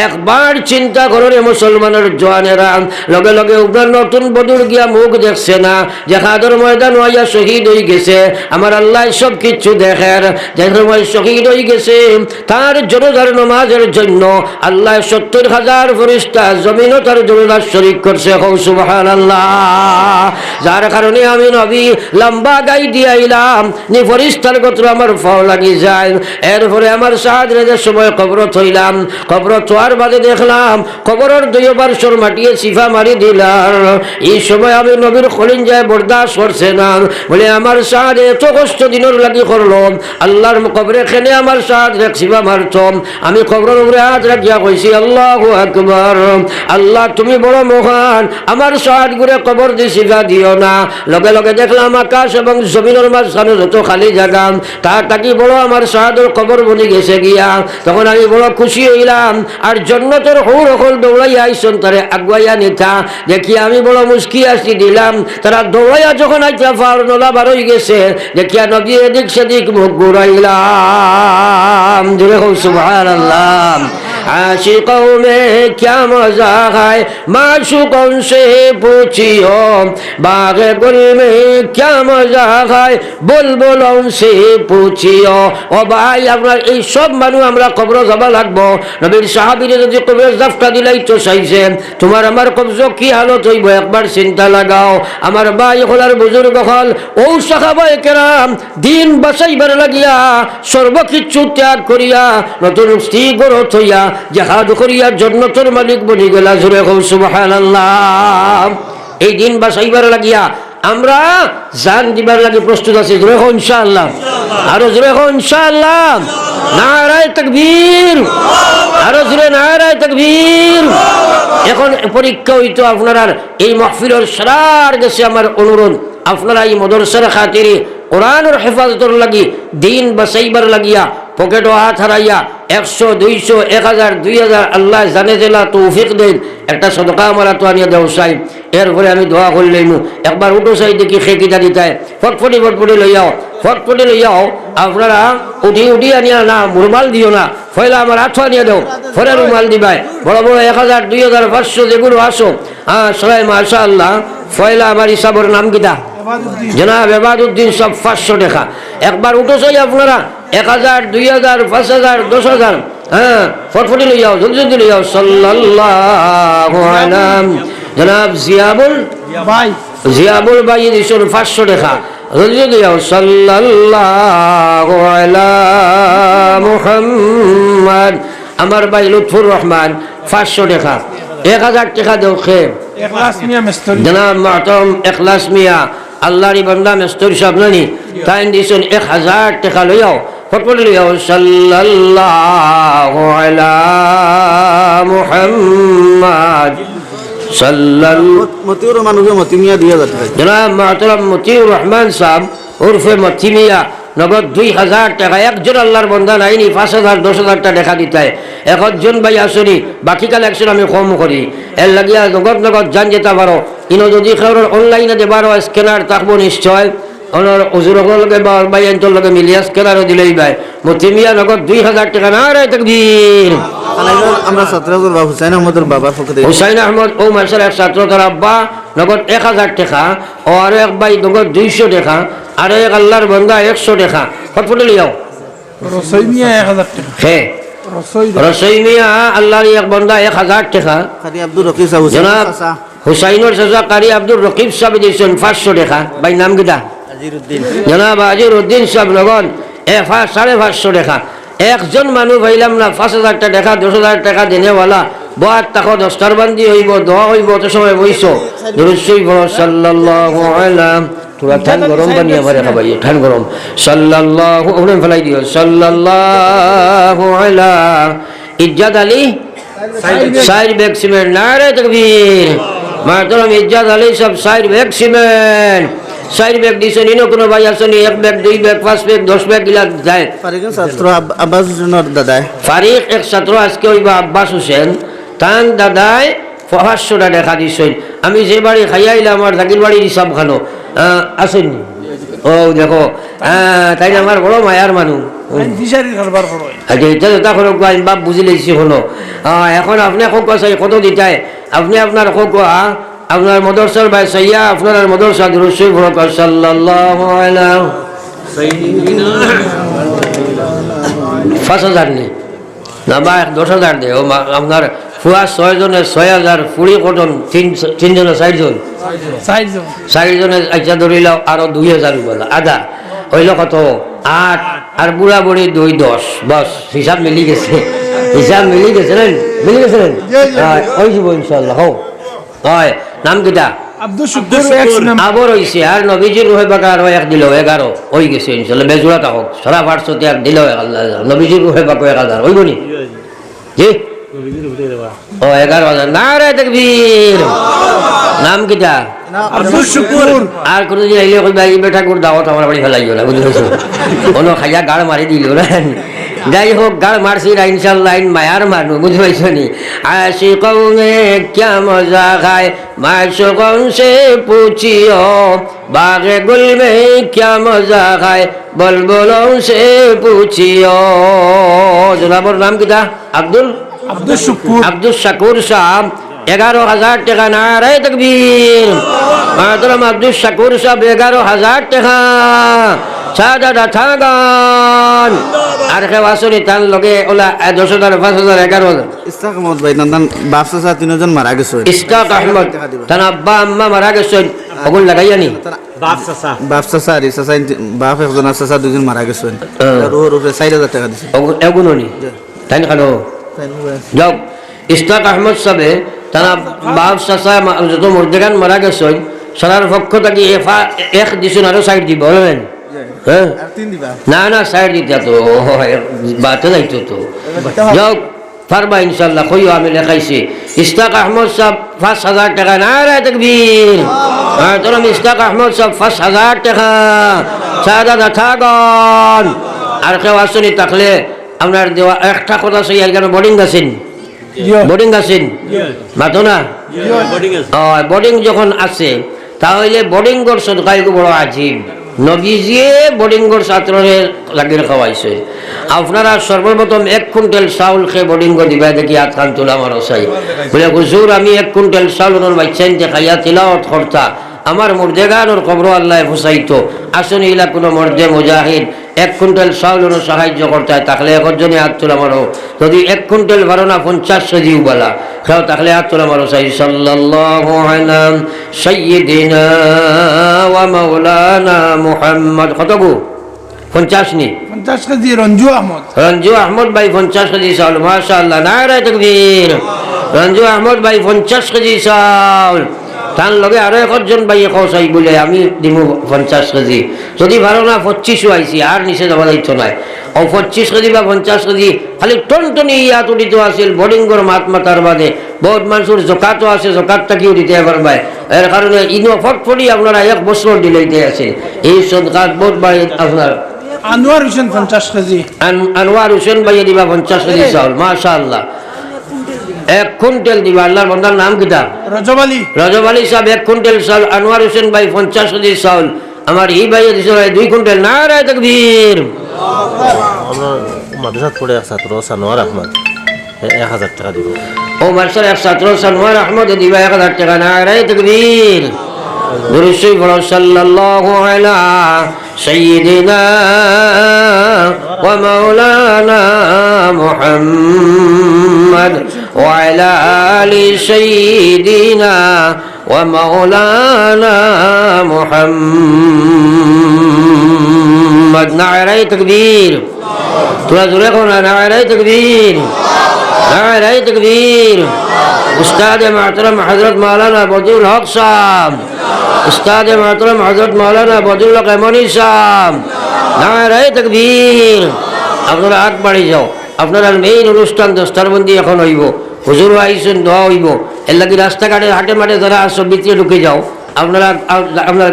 একবার চিন্তা করো রে মুসলমানের জওয়ানেরা, লগে লগে উনার নতুন বধুর গিয়া মুখ দেখছে না, যে খাদর ময়দান হইয়া শহীদ হয়ে গেছে, আমার আল্লাহ সব কিছু দেখেন, যে সময় শহীদ হয়ে গেছে তার জনজার নামাজের জন্য আল্লাহ 70,000 ফেরেশতা জমিনও তার জনজার শরীক করছে। সুবহানাল্লাহ। যার কারণে আমি নবী লম্বা গাই দিয়ে আইলাম, নি ফেরেশতার গোত্র আমার ফাও লাগি যায়। এরপরে আমার সাহায্যের সময় কবর থইলাম, কবর থোয়ার বাদে দেখলাম কবরের 2 পার্শ্বর মাটিয়ে সিফা মারি দিলাম। এই সময় আমি নবীর খলিন যায় বরদাস্ত করছে না, বলে আমার সাহায্য এত কষ্ট দিনের লাগি করলো, আল্লাহর কবরে খেলে আমার সাহায্য সিফা মারতম, আমি কবরের উপরে হাত রাখিয়া কইছি আল্লাহু আকবার, আল্লাহ তুমি বড় মহান, আমার সাহায্য করে কবর দিয়ে সিফা দিও না। লগে লগে দেখলাম আকাশ এবং জমিনের মাঝখানে যত খালি জায়গা, তার তাকি বড় আমার সাহায্যের কবর বনি গেছে গিয়া, তখন আমি বড় খুশি হইলাম। আর জন্নতের হৌর হল দৌড়াইয়া আইসন তারে আগুয়াইয়া নিতা দেখি আমি বড় মুস্কি আসি দিলাম, তারা দৌড়াইয়া যখন আইতা ফার নলা বার হয়ে গেছে, দেখিয়া নবী এদিক সেদিক মুখ ঘুরাইলাম। জোরে কও সুবহানাল্লাহ। आशिकों में क्या मजा है, माशूकों से पूछियो, बाग गुल में क्या मजा है, बुलबुलों से पूछियो। ও ভাই আপনার এই সব মানুষ আমরা কবর যাবা লাগবো, নবীর সাহাবীরে যদি কবরের জাফটা দিলাই তো চাইছে, তোমার আমার কবজ কি হালত হইব একবার চিন্তা লাগাও। আমার ভাই হলার বুজুর্গ হল, ও সাহাবায়ে কেরাম দিন বাঁচাইবার লাগিয়া সর্বকিছু ত্যাগ করিয়া নতুন স্ত্রী গড় হইয়া জিহাদ করিয়া জান্নাতের মালিক বনি গেলা। জোরে কও সুবহানাল্লাহ। এই দিন বাঁচাইবার লাগিয়া আমরা জান দিবার লাগি প্রস্তুত আছি। জোরে কও ইনশাআল্লাহ। আরো জোরে কও ইনশাআল্লাহ। নারায়ে তাকবীর। আরো জোরে নারায়ে তাকবীর। এখন পরীক্ষা হইতো আপনার এই মাহফিলের সারার গেছে আমার অনুরোধ, আপনারা এই মাদ্রাসার খাতিরে কোরআনের হেফাজতর লাগি দিন বাঁচাইবার লাগিয়া পকেটও হাত হারাইয়া 100 200 1000 2000 আল্লাহ জানে জেলা তৌফিক দেন একটা সদকা আমার তো আনিয়া দেও চাই এরপরে আমি দোয়া করলেই একবার উঠো চাই দেখি খেকিটা দিতায় ফটফটি ফটফটি লইয়াও আপনারা উঠি আনিয়া না রুমাল দিও না ফয়লা আমার আঠো আনিয়া দেও ফলে রুমাল দিবাই বড় বড় 1000 2000 500 যেগুলো আসো সবাই মাশাআল্লাহ ফয়লা আমার হিসাবের নাম কিটা জনাব এবাদুদ্দিন সব 500 টাকা একবার উঠো চাই আপনারা 1000 2000 5000 10000 ফটফটি লইয়াও জলদি লইয়াও সাল্লাল্লাহু আলাইহি জনাব জিয়াবুল ভাই দিছেন 500 টাকা জলদি লইয়াও সাল্লাল্লাহু আলা মুহাম্মদ আমার ভাই লুৎফুর রহমান 500 টাকা 1000 টাকা দেও খে জনাব মাহতারাম ইখলাস মিয়া আল্লাহর বান্দা মেস্তরি সাহেব নানি তাই দিছেন 1000 টাকা লইয়াও ফটফটি লইয়াও সাল্লাল্লাহু আলা মুহাম্মদ মতিউর রহমান মতি মিয়া 2000 টাকা জনাব মাহতারাম মতিউর রহমান সাহেব উর্ফে মতি মিয়া নগদ 2000 টাকা একজন আল্লাহর বান্দা নাইনি 5000 10000 টাকা দেখা দিতায় একজন ভাই আসনি বাকি কালেকশন আমি কম করি এর লাগিয়া নগদ জান যেতে পারো ইনো যদি খেয়ে অনলাইনে দেবার স্ক্যানার থাকবো নিশ্চয় ওনার অজুরকর লগে বা ভাই আন্তর লগে মিলিয়া স্ক্যানারও দিলেই ভাই মতিমিয়া নগদ 2000 টাকা না রে তাকবীর আমরা ছাত্র হুসাইন আহমদের বাবার পক্ষ থেকে হুসাইন আহমদ ও মাসার এক ছাত্র তার আব্বা নগদ 1000 টাকা ও আর এক ভাই নগদ 200 টাকা আর এক আল্লাহর বান্দা 100 টাকা ফটফটি লিয়াও রসই মিয়া 1000 টাকা হ্যাঁ রসই মিয়া আল্লাহর এক বান্দা 1000 টাকা কারি আব্দুর রকিব সাহেব জনাব হুসাইনের চাচা কারি আব্দুর রকিব সাহেব দিয়েছেন 500 টাকা ভাই নাম কিটা আজিরউদ্দিন জনাব আজিরউদ্দিন সাহেব নগদ 550 টাকা একজন মানুষ ভাইলাম না 5000 টাকা 10000 টাকা দেনেওয়ালা বাদ তাকো দস্তার বান্দি হইব দোয়া হইব তো সময় বইছো দুরূদ শরীফ সাল্লাল্লাহু আলাইহি তোরা ঠান গরম বানিয়ে আমারে খাবাই ঠান গরম সাল্লাল্লাহু ওনে ফলাই দিও সাল্লাল্লাহু আলা ইজ্জাত আলী সাইর বেগ সিমেন্ট নারে তাকবীর মাতরম ইজ্জাত আলী সব সাইর বেগ সিমেন্ট সাইর বেগ দিছেন ইনো কোনো ভাই আসেনি 1 ব্যাগ 2 ব্যাগ 5 ব্যাগ 10 ব্যাগ গিলা যায় ফারিক ছাত্র আব্বাস হোসেনের দাদা ফারিক এক ছাত্র আজকে হইবা আব্বাস হোসেন তান দাদায় 500 টাকা দেখা দিছেন আমি যে বাড়ি খাইয়াইলাম আমার জাকির বাড়ির হিসাব খানো আসেন ও দেখো তাই আমার বড় মায়ার মানুষ আচ্ছা এটা যেটা কোনো বাপ বুঝি লেছি হলো এখন আপনি কত দিতায় আপনি আপনার আপনার মদরসার ভাই সাইয়া আপনার মদরসা দুরূদ শরীফ সাল্লাল্লাহু আলাইহি সাল্লাম 5000 নেই না বা 10000 দে ও আপনার ফুয়া 6 জনের 6000 ফুড়ি কটন 3 জনের 4 জনের আচ্ছা ধরিলাও আরো 2000 বলা আদা হইল কত 8 আর বুড়া বুড়ি 2 10 বস হিসাব মিলি গেছে ওই যাব ইনশাআল্লাহ হো হয় নাম কিটা আব্দুল শুকুর আবর হইছে আর নবীজির রুহে বাকা আরো 1 দিল 11 হই গেছে ইনশাআল্লাহ বেজুড়াটা হোক সারা 500 তে 1 দিল আল্লাহ নবীজির রুহে বাকা 1000 হইব নি জি ও 11000 নারে তাকবীর নাম কিটা আব্দুল শুকুর আর কোন দিন আইলে কই ভাই বেটা করে দাওয়াত আমার বাড়ি ফেলাইও না বুঝছো কোন খাইয়া গাড় মারি দিল না যাই হোক গাড় মারছি না ইনশাল্লাহ মায়ার মানুষ বুঝতে পারছো নি আশিকোं में क्या मजा खाए माशूकों से पूछियो बागे गुल में क्या मजा खाए बुलबुलों से पूछियो জনাবর নাম কিটা আব্দুল শাকুর সাহেব 11000 টাকা নারে তাকবীর মাতরম আব্দুল শাকুর সাহেব 11000 টাকা সাদা থাগান আর কে আসলে তার লগে ওলা 10000 5000 11000 ইসহাক আহমদ ভাই নান্দান বাপসা তিনজন মারা গেছে ইসহাক আহমদ তার আব্বা আম্মা মারা গেছে ওগুল লাগাইয়ানি বাপসা সারি সাসাইন বাপ একজন সাসা দুজন মারা গেছে রোর উপরে 4000 টাকা দিছে এগুননি তাই কানো যাও ইসহাক আহমদ সাহেব তার বাপ সাসা যত মুর্দেগান মারা গেছে সারার পক্ষ থেকে এক দিছুন আরো সাইড দিব বলেন হ্যাঁ না না সাইড দিতে তো বাতে যাইতো তো যাও পারবা ইনশাল্লাহ কইও আমি লেখাইছি ইস্তাক আহমদ সাহেব 5,000 টাকা, নারায়ে তাকবীর। তোরা ইস্তাক আহমদ সাহেব 5,000 টাকা। দাদা থাকন। আর কেউ আসনি থাকলে আপনার দেওয়া একটা কথা সেই আর কেন বোর্ডিং আছেন, বোর্ডিং আছেন মাতো না, বোর্ডিং যখন আছে তাহলে বোর্ডিং গড় সদকাই বড় আজীব। নবীজিয়ে বোর্ডিংর ছাত্রের লাগিয়ে খাওয়াইছে। আপনারা সর্বপ্রথম 1 কুইন্টাল চাউল খেয়ে বোর্ডিংগ দিবা, দেখি হাত খান তোলা আমার চাই বলে হুজুর আমি 1 কুইন্টাল চাউল ওনার বাচ্চাইনতে খাইয়া তিলাওয়াত করতা, আমার মুর্দেগানোর কবর আল্লাহ ফুসাইতো। আসুন ইলা কোনো মর্দে মুজাহিদ 1 কুইন্টাল চাউল ওনার সাহায্য করতে হয়, তাহলে একজনে হাত তোলা মারো। যদি 1 কুইন্টাল বারো না 50 কেজি বলা খাও, তাহলে হাত তোলা মারো চাই। সাল্লাল্লাহু আলা সাইয়্যিদিনা ওয়া মাওলানা মুহাম্মদ। কত গো? 50 নি 50 কেজি রঞ্জু আহমদ। রঞ্জু আহমদ ভাই 50 কেজি চাউল, মাশাআল্লাহ, নারায়ে তাকবীর। রঞ্জু আহমদ ভাই 50 কেজি চাউল। তার লগে আরো একজন ভাই খাওয়াই বলে আমি দিব 50 কেজি। যদি ভালো না 25 আইসি আর নিচে যাওয়া যাইতো নাই। ও 25 কেজি বা 50 কেজি খালি টনটনি ইয়াত উঠিত আছিল বোর্ডিংর মাত মাতার বাদে। বহুত মানুষের জকাতও আছে, জকাতটা কিও দিতে পারবাই। এর কারণে ইনো ফটফটি আপনারা 1 বছর দিলেইতে আছে। এই সদকাত বহুত ভাই আপনার আনোয়ার হোসেন 50 কেজি। আনোয়ার হোসেন ভাই দিবা 50 কেজি চাউল, মাশাআল্লাহ। 1 কুইন্টাল দিবা। আল্লাহর বান্দার নাম কিটা? রজব আলী। রজব আলী সাহেব 1 কুইন্টাল চাউল। আনোয়ার হোসেন ভাই 50 কেজি চাউল। আমার এই ভাই দিছে 2 কুইন্টাল, নারায়ে তাকবীর। আমরা মাদ্রাসাত পড়ে এক ছাত্র সানোয়ার আহমদ 1000 টাকা দিব। ও মার্শাল এক ছাত্র সানোয়ার আহমদ দিবা 1000 টাকা, নারায়ে তাকবীর। দুরূদ শরীফ পড়ো। সাল্লাল্লাহু আলা সাইয়্যিদিনা ওয়া মাওলানা মুহাম্মদ ওয়া আলা আলি সাইয়্যিদিনা ওয়া মাওলানা মুহাম্মদ। নারায়ে তাকবীর। তোরা জোরে কোন নারায়ে তাকবীর, নারায়ে তাকবীর। উস্তাদ মোহতরম হযরত মাওলানা বদরুল হক সাহেব, উস্তাদ মোহতরম হযরত মাওলানা বদরুল হক এমনি সাহেব, নারায়ে তাকবীর। আপনারা আগ বাড়ি যাও। আপনারা মেইন অনুষ্ঠান দস্তারবন্দি এখন হইব। হুজুর আইসেন, দোয়া হইব। এর লাগি রাস্তাঘাটে হাটে মাঠে যারা আসো ভিতরে ঢুকে যাও। আপনারা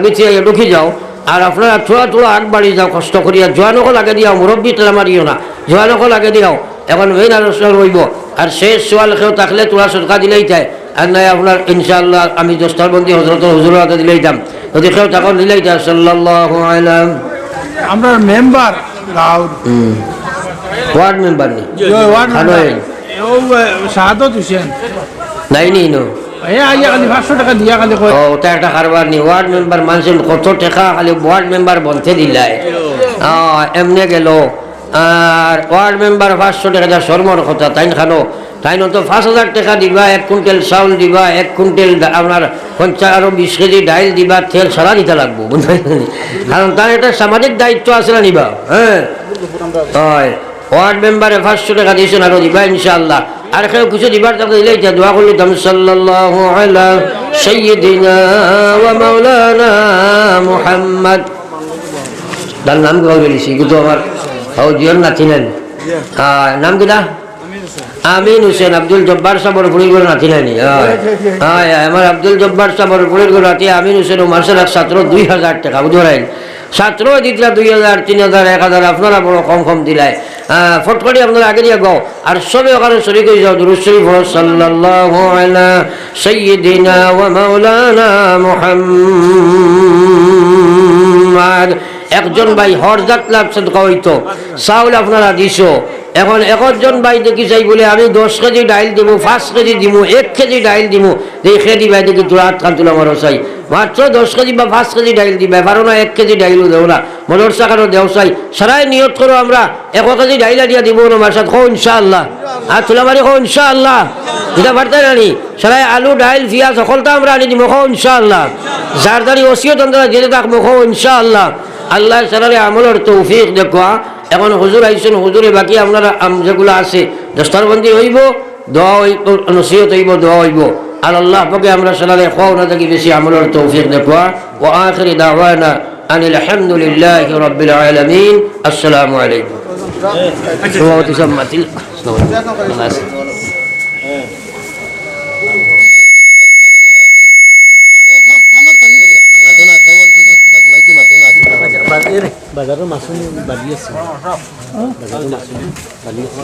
ভিতরে ঢুকে যাও। আর আপনারা থোড়া আগ বাড়ি যাও কষ্ট করিয়া। জোয়ানকো লাগে দিয়াও, মুরব্বী তেলা মারিও না, জোয়ানকো লাগে দিয়াও। এখন মেইন অনুষ্ঠান হইব। আর শেষ সোয়াল কেউ থাকলে তোরা সরকার দিলেই চায়, আর নাই আপনার ইনশাআল্লাহ আমি দস্তারবন্দি হুজুরের হাতে দিলেই দাম। যদি কেউ তখন দিলেই চায়। সাল্লাল্লাহু আলা। আমরা মেম্বার গাঁও ওয়ার্ড মেম্বার নি ওয়ার্ড মেম্বার ও শাহাদত হোসেন নাই নি নো। এ আইয়া খালি 500 টাকা দিয়া খালি কয় ও ওটা একটা কারবার নি। ওয়ার্ড মেম্বার মানুষের কত টাকা খালি ওয়ার্ড মেম্বার বলতে দিলাই এমনি গেল। আর ওয়ার্ড মেম্বার 500 টাকা যা শর্মর কথা। তাই খানো তাই তো 5000 টাকা দিবা, 1 কুইন্টাল চাউল দিবা, 1 কুইন্টাল আপনার 20 কেজি ডাইল দিবা, তেল সারা দিতে লাগবো, কারণ তার একটা সামাজিক দায়িত্ব আছে না নিবা। হ্যাঁ হয়। ওয়ার্ড মেম্বারে 500 টাকা দিয়েছেন, আরো দিবা ইনশাআল্লাহ। আর কেউ কিছু দিবার টাকা দিলেই দোয়া করলে দাম। সাল্লাল্লাহু আলা সাইয়্যিদিনা ওয়া মাওলানা মুহাম্মদ। তার নাম কি বলেছি কিন্তু আমার জিয়র না ছিলেন। নাম কিনা? আমিন হোসেন। আব্দুল জব্বার সাহেবের পরিবার নাতি নানি। আমার আব্দুল জব্বার সাহেবের পরিবার নাতি আমিন হোসেন ও মাসের এক ছাত্র 2000 টাকা বুঝলেন। ছাত্র দিতরা 2000, 3000, 1000 আপনারা বড় কম দিলাই। ফটকটি আপনারা আগে দিয়ে গাও। আর সবে ওখানে শরীক হয়ে যাও। দুরূদ শরীফ পড়ো। সাল্লাল্লাহু আলা সাইয়্যিদিনা ওয়া মাওলানা মুহাম্মদ। একজন ভাই হরজাত লাভ সদকা হইতো, চাউল আপনারা দিছো। এখন একজন ভাই দেখি চাই বলে আমি 10 কেজি ডাইল দিব, 5 কেজি দিব, 1 কেজি ডাইল দিব। দেখে দিবা দেখি তোরা হাত খান তুলা মারো চাই। মাত্র 10 কেজি বা 5 কেজি ডাইল দিবা, পারো না 1 কেজি ডাইলও দেও না, মনের চাকারও দেও চাই। সারাই নিয়ত করো আমরা 1 কেজি ডাইলা দিয়া দিব না মার সাথে। ইনশাআল্লাহ হাত তুলা মারি ইনশাআল্লাহ। এটা পারতে নানি সারাই আলু ডাইল পিঁয়াজ সকলটা আমরা আনি দিব ইনশাআল্লাহ। যার দাঁড়ি ওসিয়ত আমরা যেতে থাকবো ইনশাআল্লাহ। আল্লাহ সারারে আমলের তৌফিক দেখুয়া। এখন হুজুর আইসেন, হুজুরে বাকি আপনারা যেগুলো আছে দস্তারবন্দি হইব, দোয়া হইব, নসিহত হইব, দোয়া হইব। আর আল্লাহ পাকে আমরা সালারে খাওয়া না থাকি বেশি আমলের তৌফিক দেখুয়া। ওয়া আখিরি দাওয়ানা আনিল হামদুলিল্লাহি রাব্বিল আলামিন। আসসালামু আলাইকুম। সভাপতি সাহেব মাতিল। বাজারের মাছুল বাড়ি আছে বাজারের মাছুল বাড়ি আছে